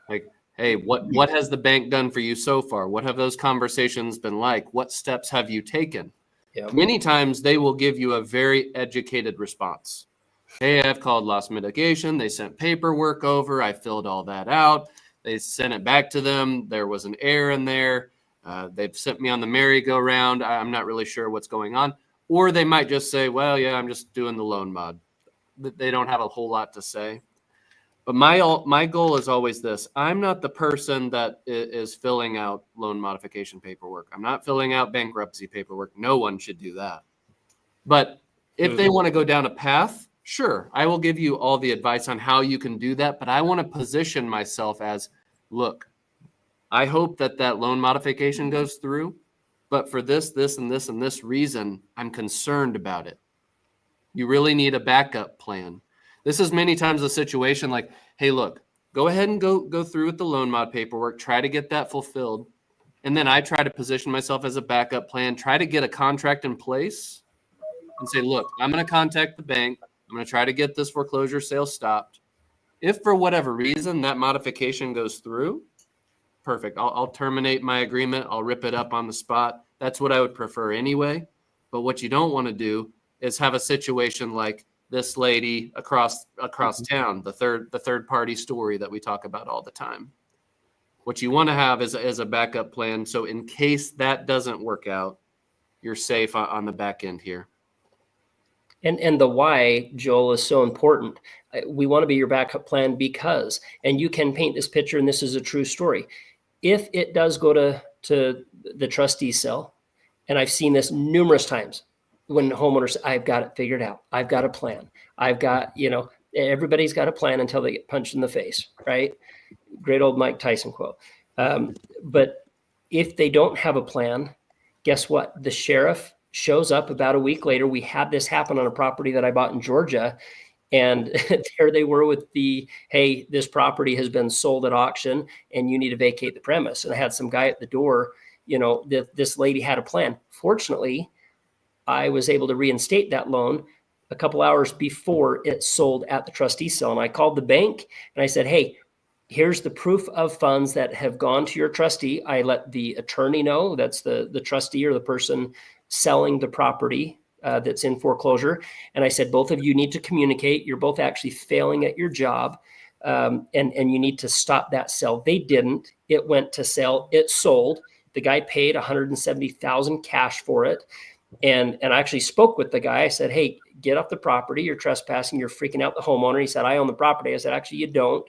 Like, hey, what has the bank done for you so far? What have those conversations been like? What steps have you taken? Yeah. Many times they will give you a very educated response. Hey, I've called loss mitigation. They sent paperwork over. I filled all that out. They sent it back to them. There was an error in there. They've sent me on the merry-go-round. I'm not really sure what's going on. Or they might just say, well, yeah, I'm just doing the loan mod. They don't have a whole lot to say. But my goal is always this. I'm not the person that is filling out loan modification paperwork. I'm not filling out bankruptcy paperwork. No one should do that. But if they want to go down a path, sure, I will give you all the advice on how you can do that. But I want to position myself as, look, I hope that loan modification goes through. But for this, and this reason, I'm concerned about it. You really need a backup plan. This is many times a situation like, hey, look, go ahead and go through with the loan mod paperwork, try to get that fulfilled. And then I try to position myself as a backup plan, try to get a contract in place and say, look, I'm going to contact the bank. I'm going to try to get this foreclosure sale stopped. If for whatever reason that modification goes through, perfect. I'll terminate my agreement. I'll rip it up on the spot. That's what I would prefer anyway. But what you don't want to do is have a situation like this lady across town, the third party story that we talk about all the time. What you want to have is a backup plan. So in case that doesn't work out, you're safe on the back end here. And the why, Joel, is so important. We want to be your backup plan because, and you can paint this picture, and this is a true story. If it does go to the trustee cell, and I've seen this numerous times, when homeowners, I've got it figured out. I've got a plan. I've got, everybody's got a plan until they get punched in the face, right? Great old Mike Tyson quote. But if they don't have a plan, guess what? The sheriff shows up about a week later. We had this happen on a property that I bought in Georgia. And there they were with hey, this property has been sold at auction and you need to vacate the premise. And I had some guy at the door, this lady had a plan. Fortunately, I was able to reinstate that loan a couple hours before it sold at the trustee sale. And I called the bank and I said, hey, here's the proof of funds that have gone to your trustee. I let the attorney know, that's the trustee or the person selling the property that's in foreclosure. And I said, both of you need to communicate. You're both actually failing at your job. And you need to stop that sale. They didn't. It went to sale. It sold. The guy paid $170,000 cash for it. And I actually spoke with the guy. I said, hey, get off the property. You're trespassing. You're freaking out the homeowner. He said, I own the property. I said, actually, you don't.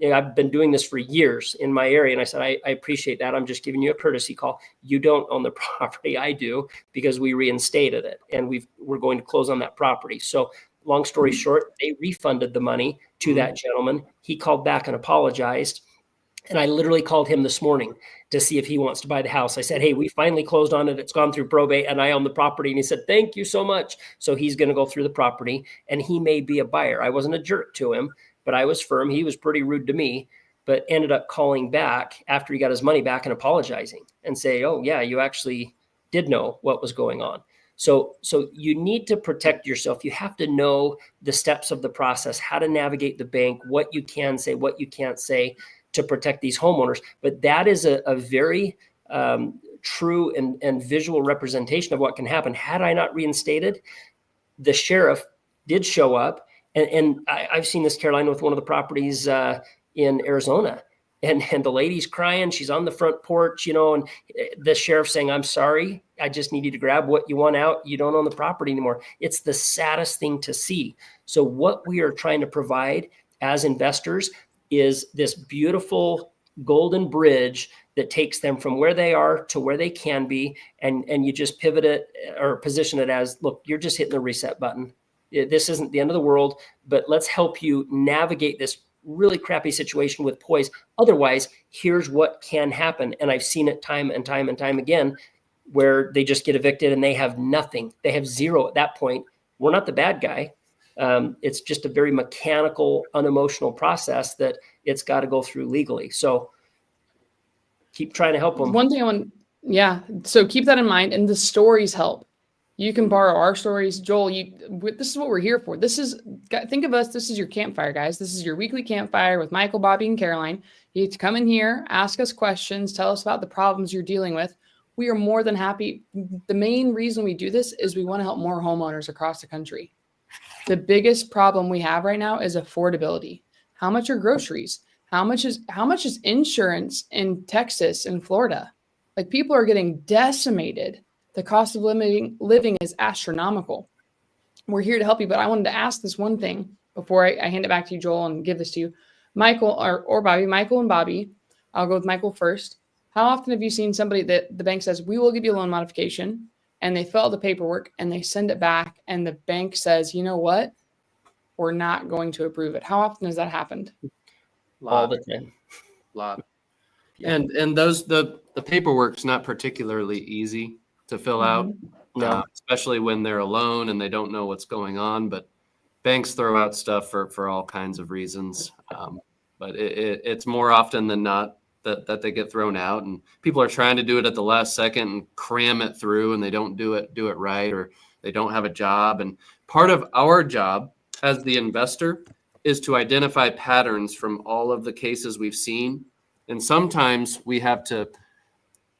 I've been doing this for years in my area. And I said, I appreciate that. I'm just giving you a courtesy call. You don't own the property. I do, because we reinstated it and we're going to close on that property. So long story short, they refunded the money to that gentleman. He called back and apologized. And I literally called him this morning to see if he wants to buy the house. I said, hey, we finally closed on it. It's gone through probate and I own the property. And he said, thank you so much. So he's going to go through the property and he may be a buyer. I wasn't a jerk to him, but I was firm. He was pretty rude to me, but ended up calling back after he got his money back and apologizing and say, oh yeah, you actually did know what was going on. So you need to protect yourself. You have to know the steps of the process, how to navigate the bank, what you can say, what you can't say, to protect these homeowners. But that is a very true and visual representation of what can happen. Had I not reinstated, the sheriff did show up. And I've seen this, Caroline, with one of the properties in Arizona. And the lady's crying. She's on the front porch, and the sheriff saying, I'm sorry. I just need you to grab what you want out. You don't own the property anymore. It's the saddest thing to see. So what we are trying to provide as investors is this beautiful golden bridge that takes them from where they are to where they can be. And you just pivot it or position it as, look, you're just hitting the reset button. This isn't the end of the world, but let's help you navigate this really crappy situation with poise. Otherwise, here's what can happen. And I've seen it time and time and time again, where they just get evicted and they have nothing. They have zero at that point. We're not the bad guy. It's just a very mechanical, unemotional process that it's got to go through legally. So keep trying to help them. One thing so keep that in mind. And the stories help. You can borrow our stories. Joel, this is what we're here for. Think of us, this is your campfire, guys. This is your weekly campfire with Michael, Bobby, and Caroline. You get to come in here, ask us questions, tell us about the problems you're dealing with. We are more than happy. The main reason we do this is we want to help more homeowners across the country. The biggest problem we have right now is affordability. How much are groceries? How much is insurance in Texas and Florida? Like, people are getting decimated. The cost of living is astronomical. We're here to help you, but I wanted to ask this one thing before I hand it back to you, Joel, and give this to you. Michael or Bobby, Michael and Bobby, I'll go with Michael first. How often have you seen somebody that the bank says, we will give you a loan modification, and they fill out the paperwork and they send it back and the bank says, you know what? We're not going to approve it. How often has that happened? All the time. Lot. Yeah. And those the paperwork's not particularly easy to fill out, No. especially when they're alone and they don't know what's going on. But banks throw out stuff for all kinds of reasons. But it's more often than not that they get thrown out, and people are trying to do it at the last second and cram it through, and they don't do it right, or they don't have a job. And part of our job as the investor is to identify patterns from all of the cases we've seen. And sometimes we have to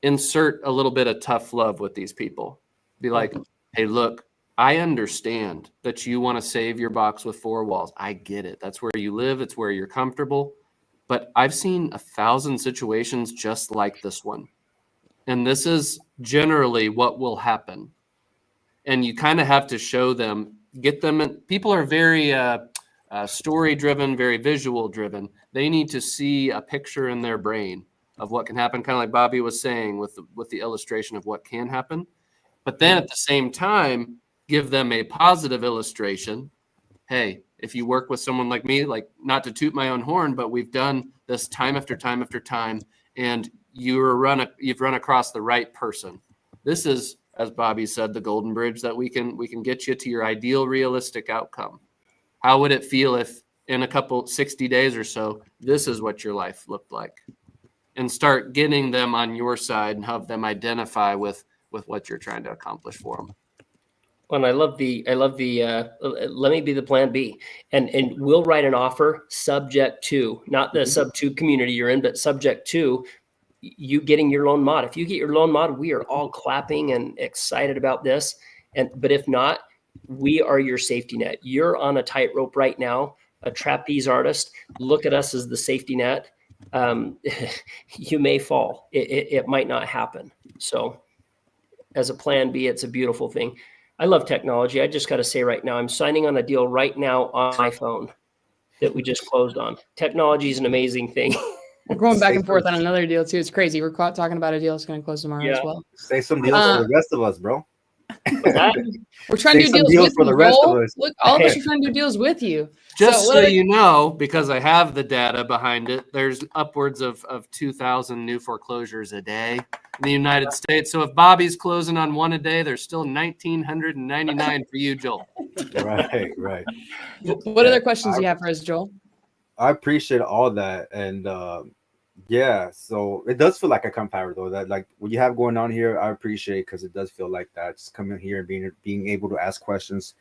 insert a little bit of tough love with these people. Be like, hey, look, I understand that you want to save your box with 4 walls. I get it. That's where you live. It's where you're comfortable. But I've seen 1,000 situations just like this one. And this is generally what will happen. And you kind of have to show them, get them. People are very story driven, very visual driven. They need to see a picture in their brain of what can happen, kind of like Bobby was saying with the illustration of what can happen. But then at the same time, give them a positive illustration. Hey, if you work with someone like me, like, not to toot my own horn, but we've done this time after time after time, and you've run across the right person. This is, as Bobby said, the golden bridge that we can get you to your ideal realistic outcome. How would it feel if in a 60 days or so, this is what your life looked like? And start getting them on your side and have them identify with what you're trying to accomplish for them. And I love the let me be the plan B, and we'll write an offer subject to, not the sub 2 community you're in, but subject to you getting your loan mod. If you get your loan mod, we are all clapping and excited about this. But if not, we are your safety net. You're on a tightrope right now, a trapeze artist. Look at us as the safety net. You may fall. It might not happen. So as a plan B, it's a beautiful thing. I love technology. I just got to say right now, I'm signing on a deal right now on my phone that we just closed on. Technology is an amazing thing. We're going back and forth on another deal too. It's crazy. We're talking about a deal that's going to close tomorrow as well. Say some deals for the rest of us, bro. We're trying to do deals with for the you, rest Joel. of us. Look, all of us are trying to do deals with you. Just so you know, because I have the data behind it, there's upwards of 2,000 new foreclosures a day in the United States. So if Bobby's closing on one a day, there's still 1,999 for you, Joel. Right. What other questions do you have for us, Joel? I appreciate all that. And yeah, so it does feel like a compounder though, that like what you have going on here, I appreciate, because it does feel like that. Just coming here and being able to ask questions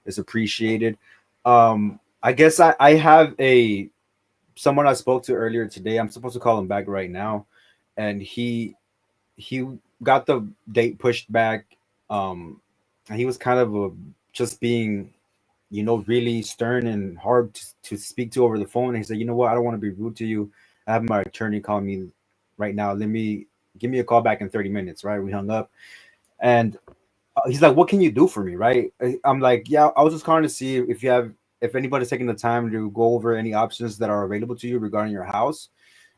is appreciated. I guess I have someone I spoke to earlier today. I'm supposed to call him back right now, and he got the date pushed back. And he was kind of just being, really stern and hard to speak to over the phone. And he said, you know what, I don't want to be rude to you. I have my attorney calling me right now. Give me a call back in 30 minutes. Right. We hung up, and he's like, what can you do for me? Right. I'm like, yeah, I was just calling to see if anybody's taking the time to go over any options that are available to you regarding your house.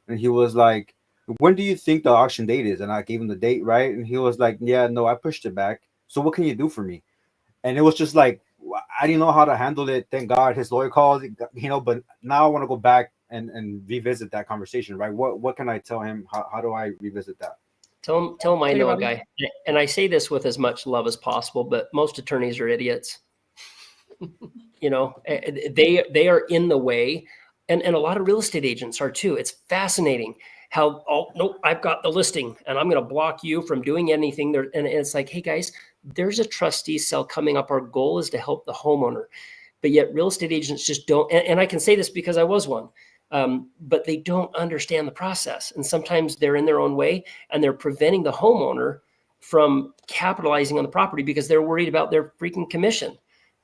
And he was like, when do you think the auction date is? And I gave him the date. Right. And he was like, yeah, no, I pushed it back. So what can you do for me? And it was just like, I didn't know how to handle it. Thank God his lawyer called, but now I want to go back and revisit that conversation, right? What can I tell him? How do I revisit that? Tell him I know a guy. And I say this with as much love as possible, but most attorneys are idiots. They are in the way. And a lot of real estate agents are too. It's fascinating how, nope, I've got the listing and I'm going to block you from doing anything there. And it's like, hey guys, there's a trustee sale coming up. Our goal is to help the homeowner. But yet real estate agents just don't. And I can say this because I was one. But they don't understand the process. And sometimes they're in their own way and they're preventing the homeowner from capitalizing on the property because they're worried about their freaking commission,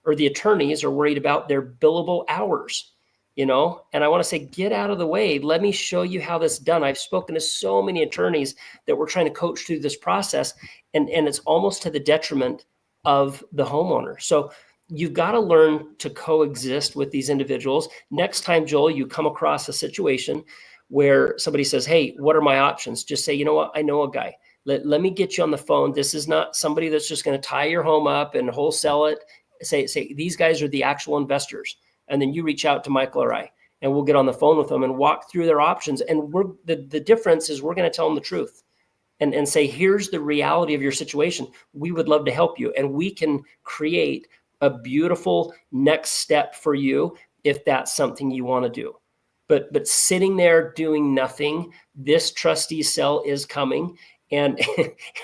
or the attorneys are worried about their billable hours, and I want to say, get out of the way. Let me show you how this is done. I've spoken to so many attorneys that we're trying to coach through this process, and it's almost to the detriment of the homeowner. So you've got to learn to coexist with these individuals. Next time, Joel, you come across a situation where somebody says, hey, what are my options? Just say, you know what? I know a guy. Let me get you on the phone. This is not somebody that's just going to tie your home up and wholesale it. Say, these guys are the actual investors. And then you reach out to Michael or I, and we'll get on the phone with them and walk through their options. And the difference is we're going to tell them the truth and say, here's the reality of your situation. We would love to help you. And we can create a beautiful next step for you if that's something you want to do. But sitting there doing nothing, this trustee sale is coming, and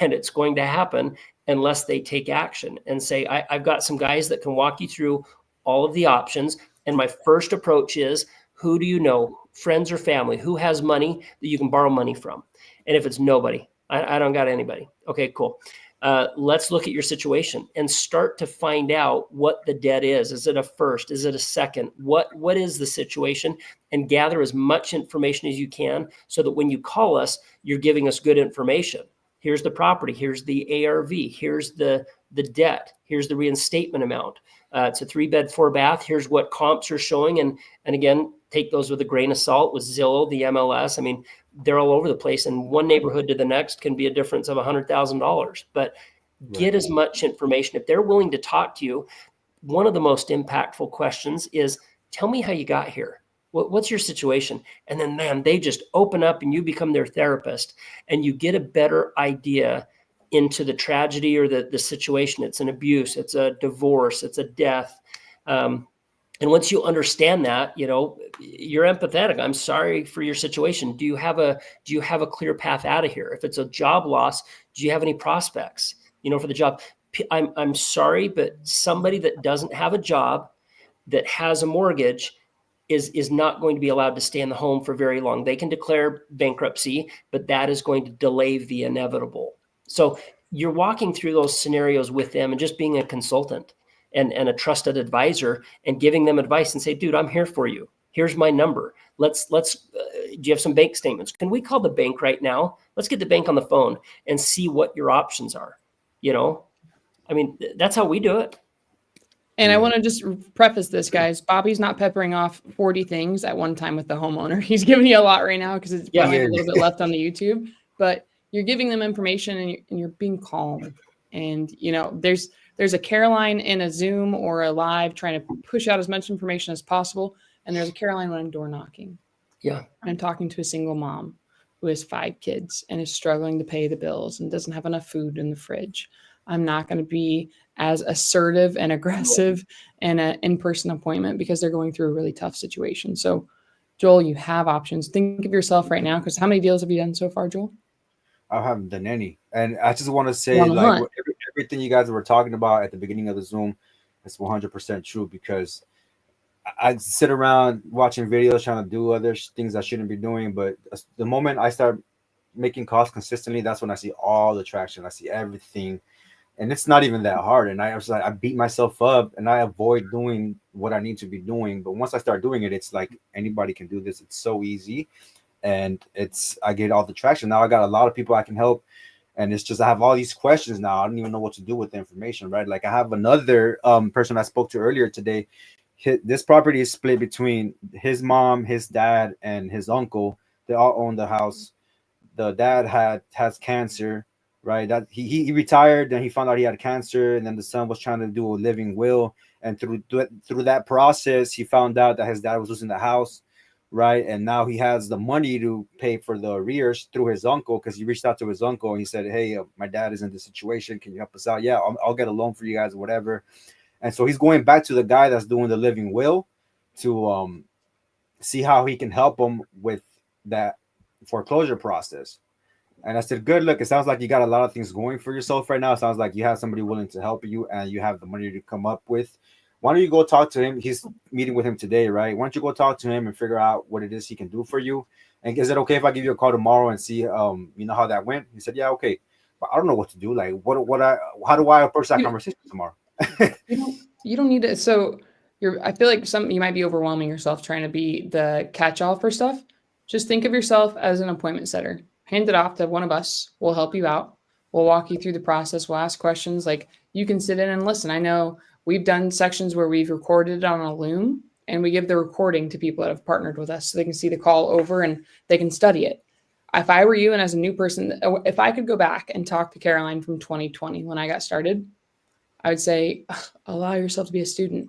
and it's going to happen unless they take action and say, I've got some guys that can walk you through all of the options. And my first approach is, who do you know, friends or family, who has money that you can borrow money from? And if it's nobody, I don't got anybody. Okay, cool. Let's look at your situation and start to find out what the debt is. Is it a first? Is it a second? What is the situation? And gather as much information as you can so that when you call us, you're giving us good information. Here's the property. Here's the ARV. Here's the debt. Here's the reinstatement amount. It's a 3-bed, 4-bath. Here's what comps are showing. And again, take those with a grain of salt with Zillow, the MLS. I mean, they're all over the place, and one neighborhood to the next can be a difference of $100,000. But get as much information. If they're willing to talk to you, one of the most impactful questions is, tell me how you got here. What's your situation? And then, man, they just open up and you become their therapist, and you get a better idea into the tragedy or the situation. It's an abuse, it's a divorce, it's a death. And once you understand that, you're empathetic. I'm sorry for your situation. Do you have a clear path out of here? If it's a job loss, do you have any prospects, for the job? I'm sorry, but somebody that doesn't have a job, that has a mortgage, is not going to be allowed to stay in the home for very long. They can declare bankruptcy, but that is going to delay the inevitable. So you're walking through those scenarios with them and just being a consultant and a trusted advisor and giving them advice and say, dude, I'm here for you. Here's my number. Let's do you have some bank statements? Can we call the bank right now? Let's get the bank on the phone and see what your options are. I mean, that's how we do it. And I want to just preface this, guys. Bobby's not peppering off 40 things at one time with the homeowner. He's giving you a lot right now because it's probably a little bit left on the YouTube. But you're giving them information and you're being calm. And, there's a Caroline in a Zoom or a live trying to push out as much information as possible. And there's a Caroline when I'm door knocking. Yeah. I'm talking to a single mom who has 5 kids and is struggling to pay the bills and doesn't have enough food in the fridge. I'm not going to be as assertive and aggressive in an in-person appointment because they're going through a really tough situation. So, Joel, you have options. Think of yourself right now, because how many deals have you done so far, Joel? I haven't done any. And I just want to say, like, everything you guys were talking about at the beginning of the Zoom is 100% true, because I sit around watching videos, trying to do other things I shouldn't be doing. But the moment I start making calls consistently, that's when I see all the traction. I see everything. And it's not even that hard. And I beat myself up and I avoid doing what I need to be doing. But once I start doing it, it's like anybody can do this. It's so easy. And I get all the traction. Now I got a lot of people I can help. And it's just, I have all these questions now. I don't even know what to do with the information, right? Like I have another person I spoke to earlier today. This property is split between his mom, his dad, and his uncle. They all own the house. The dad has cancer, right? That he retired, then he found out he had cancer, and then the son was trying to do a living will. And through that process, he found out that his dad was losing the house, right? And now he has the money to pay for the arrears through his uncle, because he reached out to his uncle and he said, hey, my dad is in this situation. Can you help us out? Yeah, I'll get a loan for you guys or whatever. And so he's going back to the guy that's doing the living will to see how he can help him with that foreclosure process. And I said, good, look, it sounds like you got a lot of things going for yourself right now. It sounds like you have somebody willing to help you and you have the money to come up with. Why don't you go talk to him? He's meeting with him today, right? Why don't you go talk to him and figure out what it is he can do for you? And is it okay if I give you a call tomorrow and see, how that went? He said, yeah, okay. But I don't know what to do. Like, how do I approach that conversation tomorrow? You don't need to. So I feel like you might be overwhelming yourself trying to be the catch-all for stuff. Just think of yourself as an appointment setter. Hand it off to one of us. We'll help you out. We'll walk you through the process. We'll ask questions. Like, you can sit in and listen. I know We've done sections where we've recorded it on a loom and we give the recording to people that have partnered with us so they can see the call over and they can study it. If I were you and as a new person, if I could go back and talk to Caroline from 2020 when I got started, I would say, allow yourself to be a student.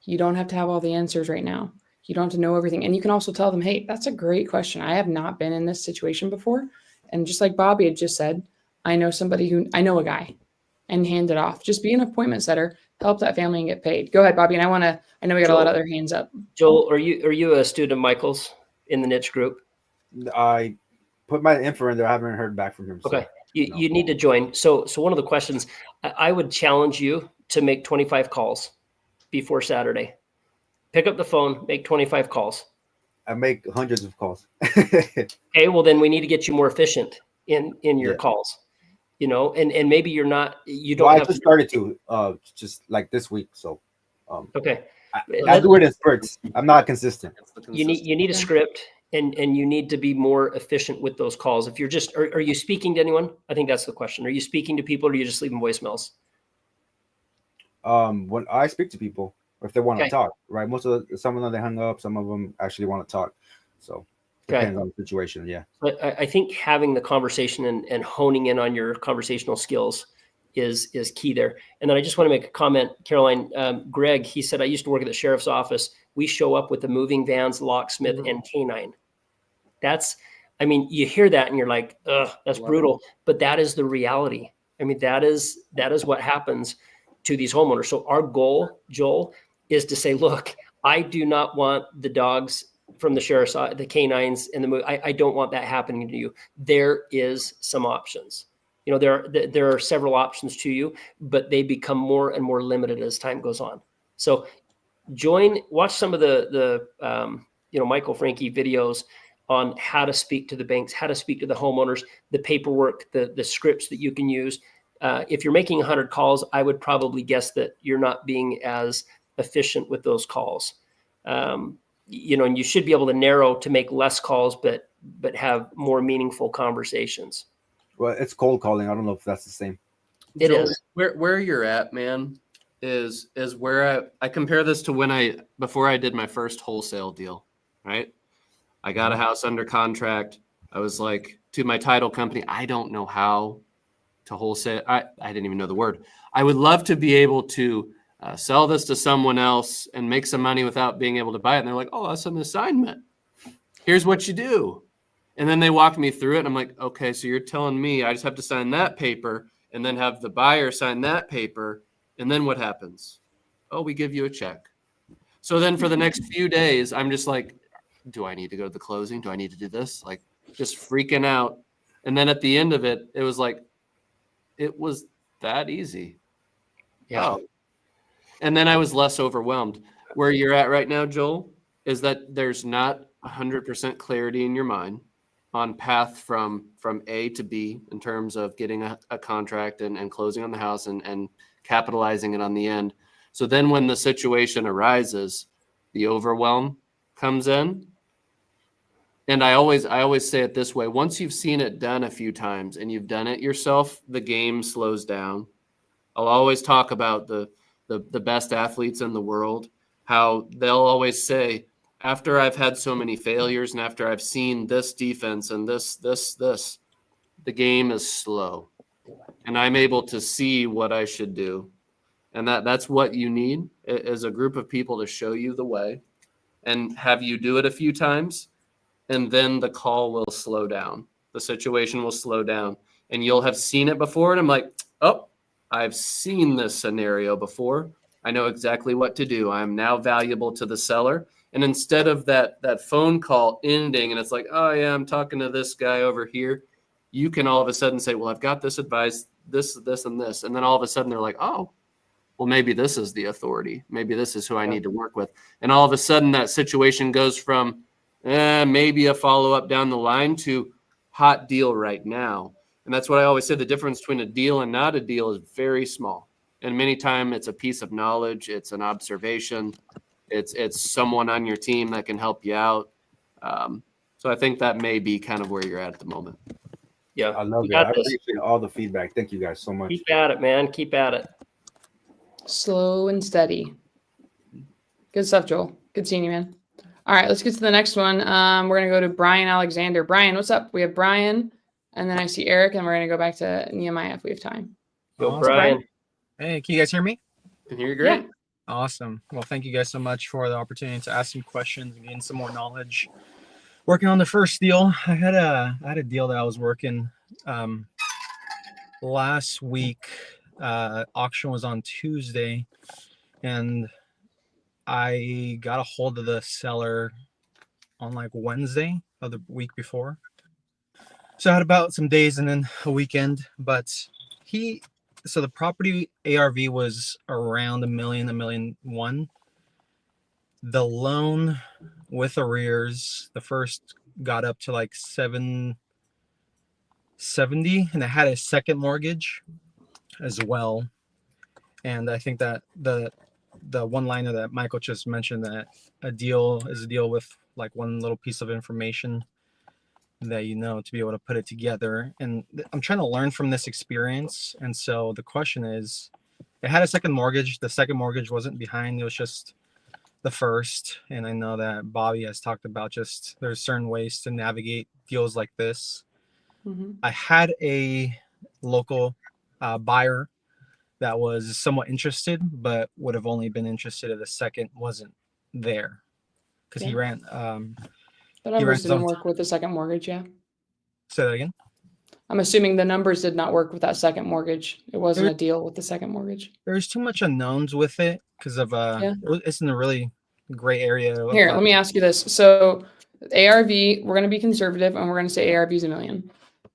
You don't have to have all the answers right now. You don't have to know everything. And you can also tell them, hey, that's a great question. I have not been in this situation before. And just like Bobby had just said, I know a guy, and hand it off. Just be an appointment setter, help that family and get paid. Go ahead, Bobby. And I know we got a lot of other hands up. Joel, are you a student of Michael's in the niche group? I put my info in there. I haven't heard back from him. Okay. You need to join. So one of the questions, I would challenge you to make 25 calls before Saturday. Pick up the phone, make 25 calls. I make hundreds of calls. Okay, well then we need to get you more efficient in your calls. You know, and maybe you don't I have just started to just like this week. So okay. I do it in spurts. I'm not consistent. You need a script and you need to be more efficient with those calls. If you're just are you speaking to anyone? I think that's the question. Are you speaking to people or are you just leaving voicemails? When I speak to people, if they want to talk, right? Some of them they hung up, some of them actually want to talk. So depends on the situation. Yeah. But I think having the conversation and honing in on your conversational skills is key there. And then I just want to make a comment, Caroline. Greg, he said, I used to work at the sheriff's office. We show up with the moving vans, locksmith, and canine. You hear that and you're like, ugh, that's brutal. But that is the reality. I mean, that is what happens to these homeowners. So our goal, Joel, is to say, look, I do not want the dogs from the sheriff's, the canines and I don't want that happening to you. There is some options. You know, there are several options to you, but they become more and more limited as time goes on. So watch some of the Michael Franke videos on how to speak to the banks, how to speak to the homeowners, the paperwork, the scripts that you can use. If you're making 100 calls, I would probably guess that you're not being as efficient with those calls. And you should be able to narrow to make less calls, but have more meaningful conversations. Well, it's cold calling. I don't know if that's the same. It is. Where you're at, man, is where I compare this to before I did my first wholesale deal, right? I got a house under contract. I was like to my title company, I don't know how to wholesale. I didn't even know the word. I would love to be able to sell this to someone else and make some money without being able to buy it. And they're like, oh, that's an assignment. Here's what you do. And then they walked me through it. And I'm like, okay, so you're telling me I just have to sign that paper and then have the buyer sign that paper. And then what happens? Oh, we give you a check. So then for the next few days, I'm just like, do I need to go to the closing? Do I need to do this? Like just freaking out. And then at the end of it, it was like, it was that easy. Yeah. Oh. And then I was less overwhelmed. Where you're at right now, Joel, is that there's not 100% clarity in your mind on path from A to B in terms of getting a contract and closing on the house and capitalizing it on the end. So then when the situation arises, the overwhelm comes in. And I always say it this way. Once you've seen it done a few times and you've done it yourself, the game slows down. I'll always talk about the best athletes in the world, how they'll always say, after I've had so many failures and after I've seen this defense and this, the game is slow. And I'm able to see what I should do. And that's what you need is a group of people to show you the way and have you do it a few times. And then the call will slow down. The situation will slow down. And you'll have seen it before. And I'm like, oh, I've seen this scenario before. I know exactly what to do. I'm now valuable to the seller. And instead of that phone call ending and it's like, oh, yeah, I'm talking to this guy over here, you can all of a sudden say, well, I've got this advice, this, and this. And then all of a sudden they're like, oh, well, maybe this is the authority. Maybe this is who I need to work with. And all of a sudden that situation goes from maybe a follow-up down the line to hot deal right now. And that's what I always say. The difference between a deal and not a deal is very small. And many times it's a piece of knowledge. It's an observation. It's someone on your team that can help you out. So I think that may be kind of where you're at the moment. Yeah. I love it. I appreciate all the feedback. Thank you guys so much. Keep at it, man. Keep at it. Slow and steady. Good stuff, Joel. Good seeing you, man. All right, let's get to the next one. We're going to go to Brian Alexander. Brian, what's up? We have Brian, and then I see Eric, and we're going to go back to Nehemiah if we have time. Go, Awesome. Brian. Hey, can you guys hear me? And you're great. Yeah. Awesome. Well, thank you guys so much for the opportunity to ask some questions and gain some more knowledge. Working on the first deal, I had a deal that I was working last week. Auction was on Tuesday, and I got a hold of the seller on like Wednesday of the week before. So I had about some days and then a weekend, but so the property ARV was around $1 million, $1.1 million. The loan with arrears, the first got up to like 770, and it had a second mortgage as well. And I think that the one liner that Michael just mentioned, that a deal is a deal with like one little piece of information that to be able to put it together. And I'm trying to learn from this experience. And so the question is, it had a second mortgage. The second mortgage wasn't behind, it was just the first. And I know that Bobby has talked about just there's certain ways to navigate deals like this. Mm-hmm. I had a local buyer that was somewhat interested, but would have only been interested if the second wasn't there, because he ran. The numbers didn't work with the second mortgage, yeah. Say that again. I'm assuming the numbers did not work with that second mortgage. It wasn't a deal with the second mortgage. There's too much unknowns with it because of it's in a really gray area. Here, let me ask you this. So ARV, we're going to be conservative, and we're going to say ARV is $1 million.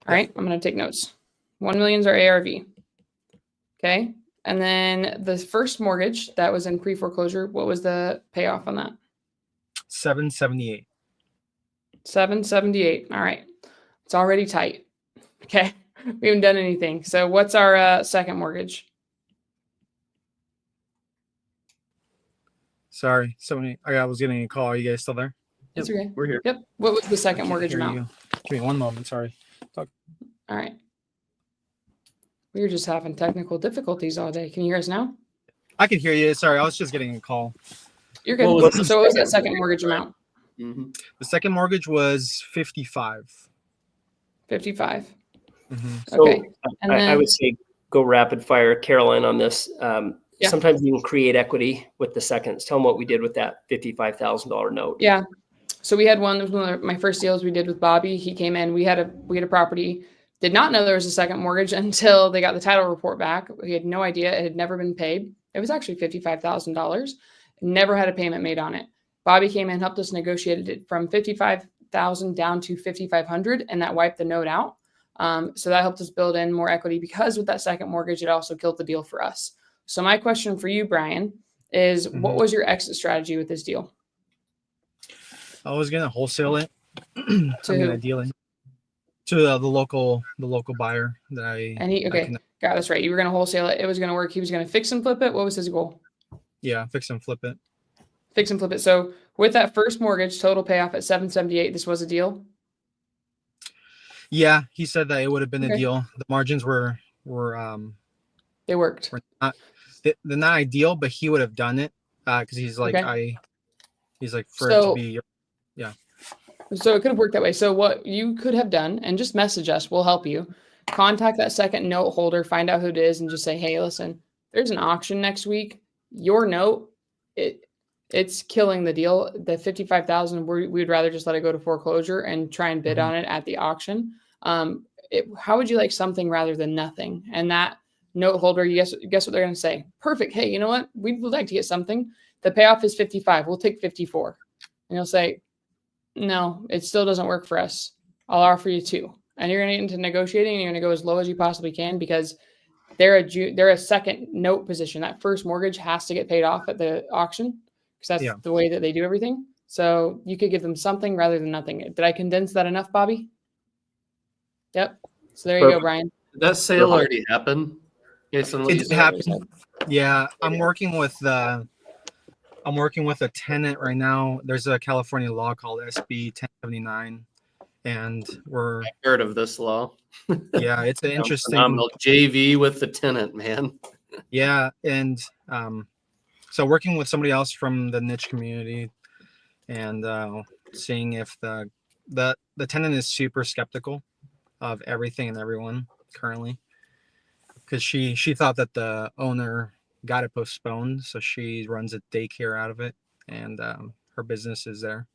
All right, I'm going to take notes. 1 million is our ARV. Okay, and then the first mortgage that was in pre-foreclosure, what was the payoff on that? 778. 778. All right, it's already tight. Okay, we haven't done anything. So what's our second mortgage? Sorry, I was getting a call. Are you guys still there? That's okay. We're here. Yep. What was the second mortgage amount? Give me one moment. Sorry. All right. We were just having technical difficulties all day. Can you hear us now? I can hear you. Sorry, I was just getting a call. You're good. So what was that second mortgage amount? Mm-hmm. The second mortgage was 55. 55. Mm-hmm. Okay. So And then, I would say go rapid fire, Caroline, on this. Yeah. Sometimes you can create equity with the seconds. Tell them what we did with that $55,000 note. yeah. So we had one of my first deals we did with Bobby. He came in. We had a property. Did not know there was a second mortgage until they got the title report back. We had no idea. It had never been paid. It was actually $55,000. Never had a payment made on it. Bobby came in, helped us negotiate it from $55,000 down to $5,500, and that wiped the note out. So that helped us build in more equity, because with that second mortgage, it also killed the deal for us. So my question for you, Brian, is what was your exit strategy with this deal? I was gonna wholesale it. To ideally to the local buyer that I. And he got that's right. You were gonna wholesale it. It was gonna work. He was gonna fix and flip it. What was his goal? Yeah, fix and flip it. Fix and flip it. So with that first mortgage, total payoff at 778, this was a deal. Yeah, he said that it would have been Okay. a deal. The margins were They worked. they're not ideal, but he would have done it because he's like he's like for it to be. So it could have worked that way. So what you could have done, and just message us, we'll help you. Contact that second note holder, find out who it is, and just say, hey, listen, there's an auction next week. Your note, it's killing the deal. The $55,000, we'd rather just let it go to foreclosure and try and bid on it at the auction. How would you like something rather than nothing? And that note holder, guess what they're going to say? Perfect. Hey, you know what? We'd like to get something. The payoff is 55. We'll take 54. And you'll say, no, it still doesn't work for us. I'll offer you 2. And you're going to get into negotiating, and you're going to go as low as you possibly can, because they're a second note position. That first mortgage has to get paid off at the auction, because that's the way that they do everything. So you could give them something rather than nothing. Did I condense that enough, Bobby? Yep. So there you go, Brian. Did that sale already happen? It happened. Yeah, I'm working with a tenant right now. There's a California law called SB 1079, and we're heard of this law. Yeah, it's an interesting phenomenal JV with the tenant, man. Yeah, and so working with somebody else from the niche community and seeing if the tenant is super skeptical of everything and everyone currently, because she thought that the owner got it postponed, so she runs a daycare out of it, and her business is there.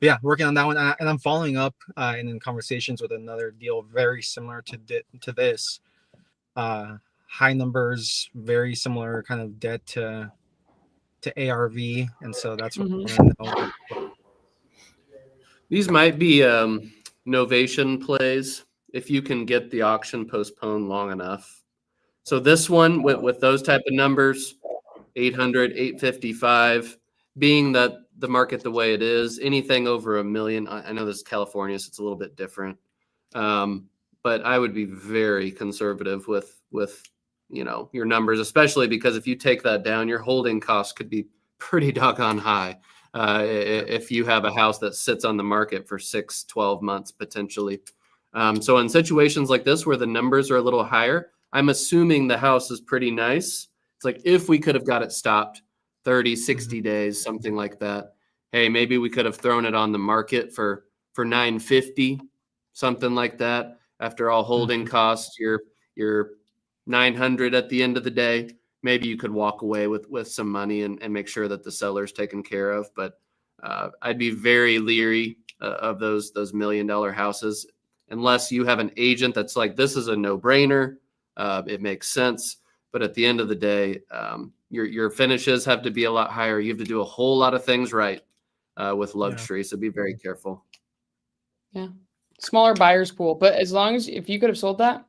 But yeah, working on that one, and I'm following up and in conversations with another deal very similar to this. High numbers, very similar kind of debt to ARV, and so that's what I want to know. These might be novation plays if you can get the auction postponed long enough. So this one with those type of numbers, 800, 855, being that the market the way it is, anything over $1 million. I know this is California, so it's a little bit different. But I would be very conservative with your numbers, especially because if you take that down, your holding costs could be pretty doggone high. If you have a house that sits on the market for 6, 12 months potentially. So in situations like this where the numbers are a little higher, I'm assuming the house is pretty nice. It's like if we could have got it stopped 30, 60 days, something like that. Hey, maybe we could have thrown it on the market for 950, something like that. After all holding costs, you're 900 at the end of the day. Maybe you could walk away with some money and make sure that the seller's taken care of. But I'd be very leery of those $1 million houses unless you have an agent that's like, this is a no-brainer. It makes sense. But at the end of the day, your finishes have to be a lot higher. You have to do a whole lot of things right with luxury. Yeah. So be very careful. Yeah. Smaller buyer's pool. But as long as if you could have sold that,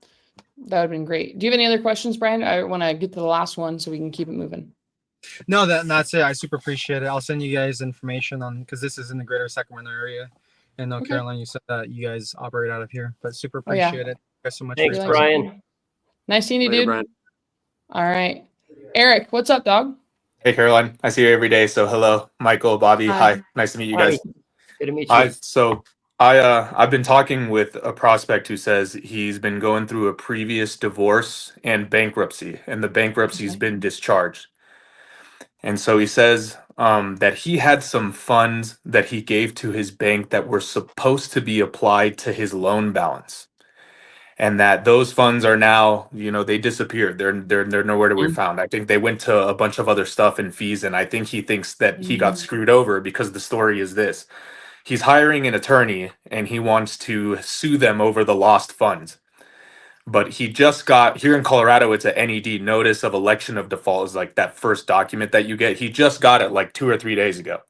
that would have been great. Do you have any other questions, Brian? I want to get to the last one so we can keep it moving. No, that's it. I super appreciate it. I'll send you guys information on, because this is in the greater Sacramento area. And no, okay. Caroline, you said that you guys operate out of here, but super appreciate it. Thank you guys so much. Thanks, Brian. Nice seeing you, dude. Brian. All right. Eric, what's up, dog? Hey, Caroline. I see you every day. So hello, Michael, Bobby. Hi. Nice to meet you guys. Good to meet you. I've been talking with a prospect who says he's been going through a previous divorce and bankruptcy, and the bankruptcy's been discharged. And so he says that he had some funds that he gave to his bank that were supposed to be applied to his loan balance. And that those funds are now, they disappeared. They're nowhere to be found. I think they went to a bunch of other stuff and fees. And I think he thinks that he got screwed over because the story is this. He's hiring an attorney and he wants to sue them over the lost funds. But he just got, here in Colorado, it's a NED, notice of election of default, is like that first document that you get. He just got it like 2 or 3 days ago.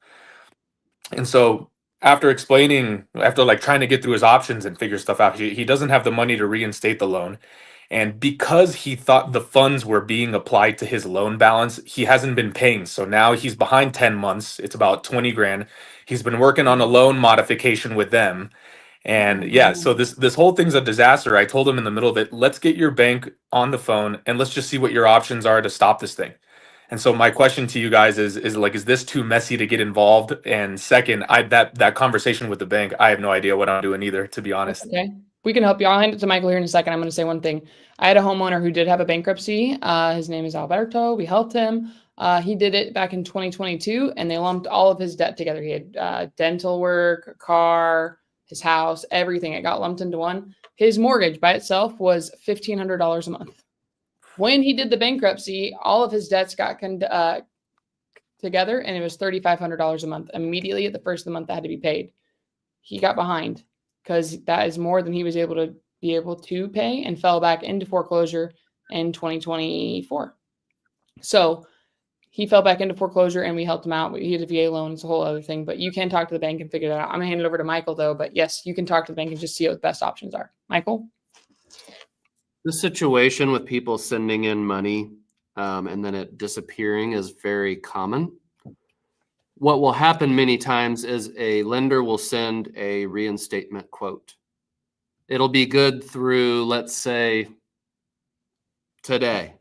And so after trying to get through his options and figure stuff out, he doesn't have the money to reinstate the loan. And because he thought the funds were being applied to his loan balance, he hasn't been paying. So now he's behind 10 months. It's about 20 grand. He's been working on a loan modification with them. And yeah, so this whole thing's a disaster. I told him in the middle of it, let's get your bank on the phone and let's just see what your options are to stop this thing. And so my question to you guys is this too messy to get involved? And second, that conversation with the bank, I have no idea what I'm doing either, to be honest. Okay. We can help you. I'll hand it to Michael here in a second. I'm going to say one thing. I had a homeowner who did have a bankruptcy. His name is Alberto. We helped him. He did it back in 2022, and they lumped all of his debt together. He had dental work, a car, his house, everything. It got lumped into one. His mortgage by itself was $1,500 a month. When he did the bankruptcy, all of his debts got together, and it was $3,500 a month. Immediately at the first of the month that had to be paid. He got behind because that is more than he was able to pay, and fell back into foreclosure in 2024. So he fell back into foreclosure, and we helped him out. He had a VA loan. It's a whole other thing, but you can talk to the bank and figure that out. I'm gonna hand it over to Michael though, but yes, you can talk to the bank and just see what the best options are. Michael? The situation with people sending in money and then it disappearing is very common. What will happen many times is a lender will send a reinstatement quote. It'll be good through, let's say, today,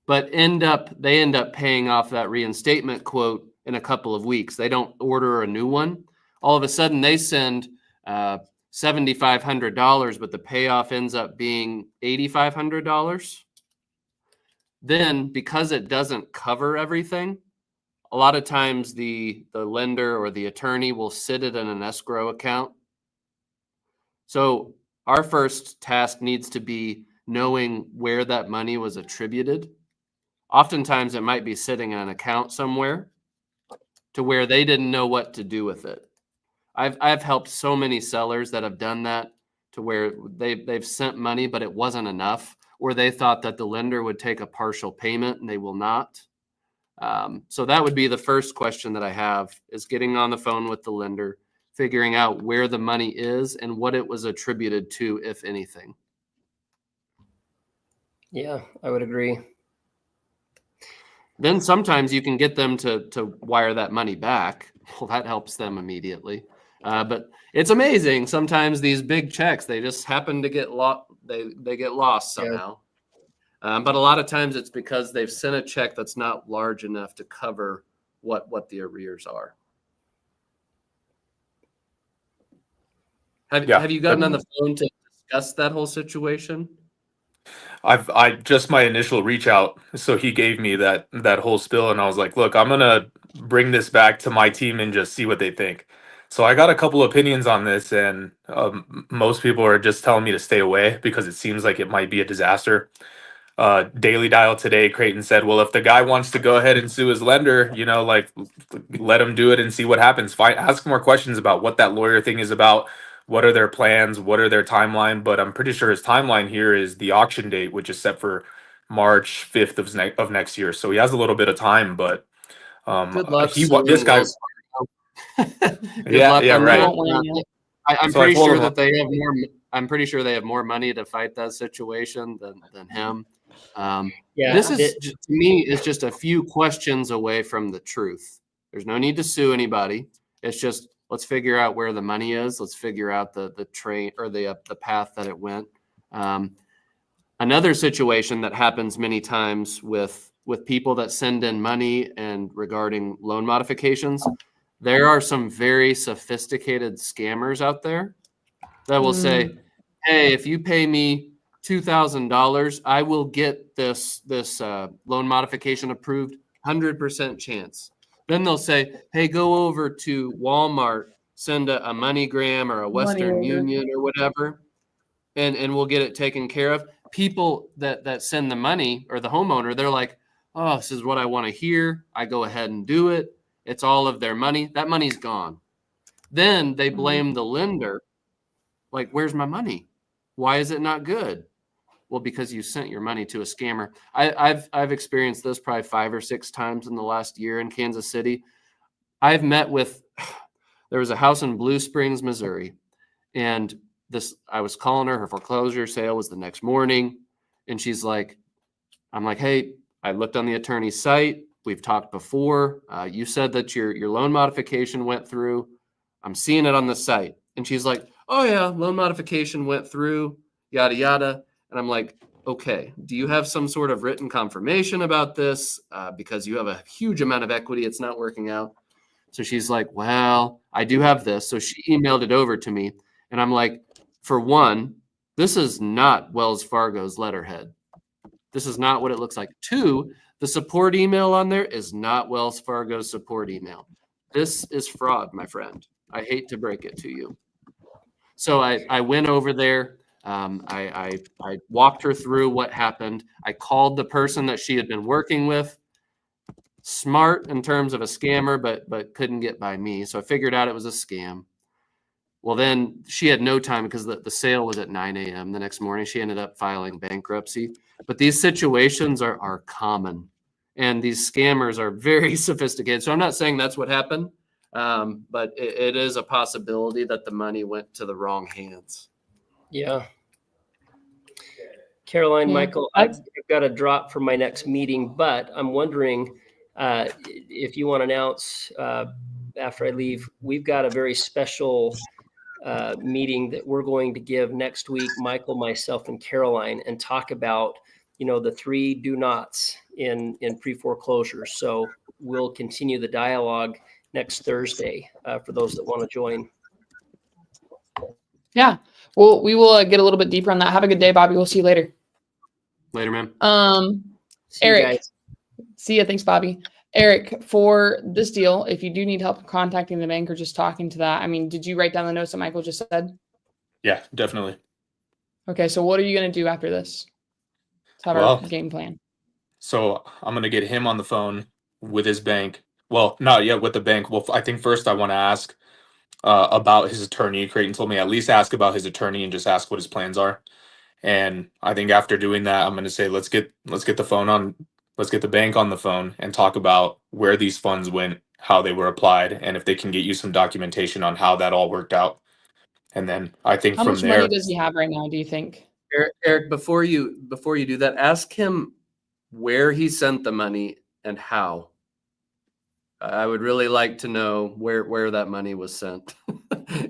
but they end up paying off that reinstatement quote in a couple of weeks. They don't order a new one. All of a sudden they send $7,500, but the payoff ends up being $8,500. Then because it doesn't cover everything, a lot of times the lender or the attorney will sit it in an escrow account. So our first task needs to be knowing where that money was attributed. Oftentimes it might be sitting in an account somewhere to where they didn't know what to do with it. I've helped so many sellers that have done that, to where they've sent money, but it wasn't enough, or they thought that the lender would take a partial payment and they will not. So that would be the first question that I have, is getting on the phone with the lender, figuring out where the money is and what it was attributed to, if anything. Yeah, I would agree. Then sometimes you can get them to wire that money back. Well, that helps them immediately. But it's amazing. Sometimes these big checks, they just happen to get lost. They get lost somehow. Yeah. But a lot of times it's because they've sent a check that's not large enough to cover what the arrears are. Have you gotten on the phone to discuss that whole situation? I just my initial reach out. So he gave me that whole spill, and I was like, look, I'm gonna bring this back to my team and just see what they think. So I got a couple opinions on this, and most people are just telling me to stay away because it seems like it might be a disaster. Daily Dial today, Creighton said, well, if the guy wants to go ahead and sue his lender, like, let him do it and see what happens. Ask more questions about what that lawyer thing is about. What are their plans? What are their timeline? But I'm pretty sure his timeline here is the auction date, which is set for March 5th of next year. So he has a little bit of time, but good luck. This guy. Yeah, right. I'm So pretty sure that they have more. I'm pretty sure they have more money to fight that situation than him. This is, to me, is just a few questions away from the truth. There's no need to sue anybody. It's just, let's figure out where the money is. Let's figure out the train or the path that it went. Another situation that happens many times with people that send in money and regarding loan modifications, there are some very sophisticated scammers out there that will say, hey, if you pay me $2,000, I will get this loan modification approved, 100% chance. Then they'll say, hey, go over to Walmart, send a MoneyGram or a Western Union or whatever, and we'll get it taken care of. People that send the money, or the homeowner, they're like, oh, this is what I want to hear. I go ahead and do it. It's all of their money. That money's gone. Then they blame the lender. Like, where's my money? Why is it not good? Well, because you sent your money to a scammer. I've experienced this probably 5 or 6 times in the last year in Kansas City. I've met with, there was a house in Blue Springs, Missouri, and I was calling her foreclosure sale was the next morning, and she's like, I'm like, hey, I looked on the attorney's site. We've talked before. You said that your loan modification went through. I'm seeing it on the site. And she's like, oh yeah, loan modification went through, yada, yada. And I'm like, okay, do you have some sort of written confirmation about this? Because you have a huge amount of equity. It's not working out. So she's like, well, I do have this. So she emailed it over to me. And I'm like, for one, this is not Wells Fargo's letterhead. This is not what it looks like. 2, the support email on there is not Wells Fargo's support email. This is fraud, my friend. I hate to break it to you. So I went over there. I walked her through what happened. I called the person that she had been working with. Smart in terms of a scammer, but couldn't get by me. So I figured out it was a scam. Well, then she had no time because the sale was at 9 a.m. the next morning. She ended up filing bankruptcy. But these situations are common, and these scammers are very sophisticated. So I'm not saying that's what happened, but it is a possibility that the money went to the wrong hands. Yeah. Caroline, Michael, I've got to drop for my next meeting, but I'm wondering if you want to announce after I leave, we've got a very special meeting that we're going to give next week, Michael, myself, and Caroline, and talk about, the 3 do nots in pre-foreclosures. So we'll continue the dialogue next Thursday for those that want to join. Yeah. Well, we will get a little bit deeper on that. Have a good day, Bobby. We'll see you later. Later, man. See you Eric. guys. See ya. Thanks, Bobby. Eric, for this deal, if you do need help contacting the bank or just talking to that, I mean, did you write down the notes that Michael just said? Yeah, definitely. Okay, so what are you going to do after this? Let's have Well, our game plan. so I'm going to get him on the phone with his bank. Well, not yet with the bank. Well, I think first I want to ask about his attorney. Creighton told me at least ask about his attorney and just ask what his plans are. And I think after doing that, I'm going to say let's get the bank on the phone and talk about where these funds went, how they were applied, and if they can get you some documentation on how that all worked out. And then I think How from much there, money does he have right now, do you think? Eric, before you do that, ask him where he sent the money and how. I would really like to know where that money was sent.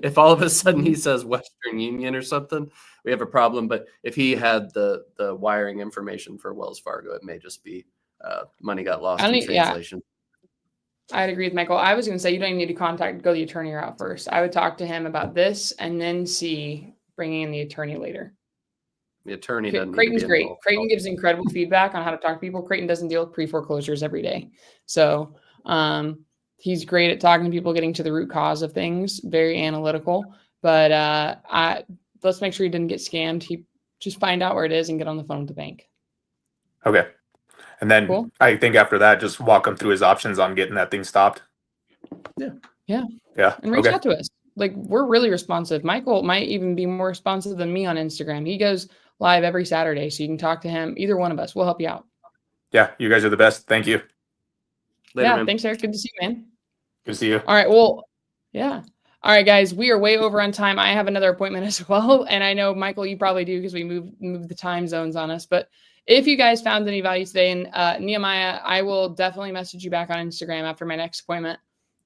If all of a sudden he says Western Union or something, we have a problem. But if he had the wiring information for Wells Fargo, it may just be money got lost in translation. I'd agree with Michael. I was going to say you don't even need to go the attorney route first. I would talk to him about this and then see bringing in the attorney later. The attorney doesn't. Creighton's great. Creighton gives incredible feedback on how to talk to people. Creighton doesn't deal with pre-foreclosures every day. So he's great at talking to people, getting to the root cause of things, very analytical. But let's make sure he didn't get scammed. He just find out where it is and get on the phone with the bank. okay. And then Cool. I think after that, just walk him through his options on getting that thing stopped. Yeah. And reach out to us. Like, we're really responsive. Michael might even be more responsive than me on Instagram. He goes live every Saturday, so you can talk to him. Either one of us. We'll help you out. Yeah, you guys are the best. Thank you. Later, man. Thanks, Eric. Good to see you, man. Good to see you. All right. Well, yeah. All right, guys. We are way over on time. I have another appointment as well. And I know, Michael, you probably do because we moved the time zones on us. But if you guys found any value today, and Nehemiah, I will definitely message you back on Instagram after my next appointment.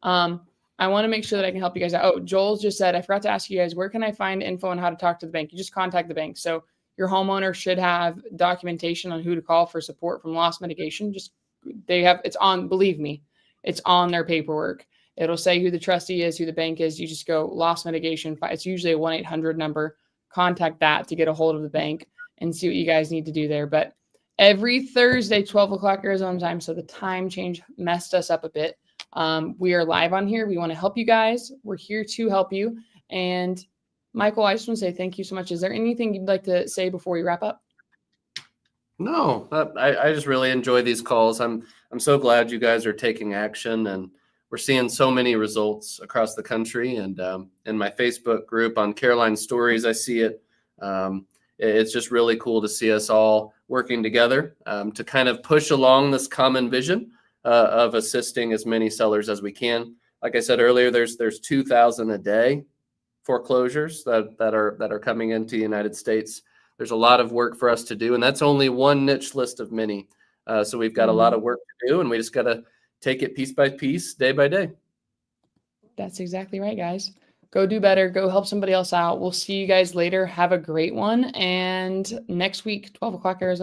I want to make sure that I can help you guys out. Oh, Joel just said, I forgot to ask you guys, where can I find info on how to talk to the bank? You just contact the bank. So your homeowner should have documentation on who to call for support from loss mitigation. It's on, believe me, it's on their paperwork. It'll say who the trustee is, who the bank is. You just go loss mitigation. It's usually a 1-800 number. Contact that to get a hold of the bank and see what you guys need to do there. But every Thursday, 12 o'clock Arizona time. So the time change messed us up a bit. We are live on here. We want to help you guys. We're here to help you. And Michael, I just want to say thank you so much. Is there anything you'd like to say before we wrap up? No, I just really enjoy these calls. I'm so glad you guys are taking action, and we're seeing so many results across the country. And in my Facebook group on Caroline Stories, I see it. It's just really cool to see us all working together to kind of push along this common vision of assisting as many sellers as we can. Like I said earlier, there's 2,000 a day foreclosures that are coming into the United States. There's a lot of work for us to do, and that's only one niche list of many. So we've got a lot of work to do, and we just got to take it piece by piece, day by day. That's exactly right, guys. Go do better. Go help somebody else out. We'll see you guys later. Have a great one. And next week, 12 o'clock Arizona.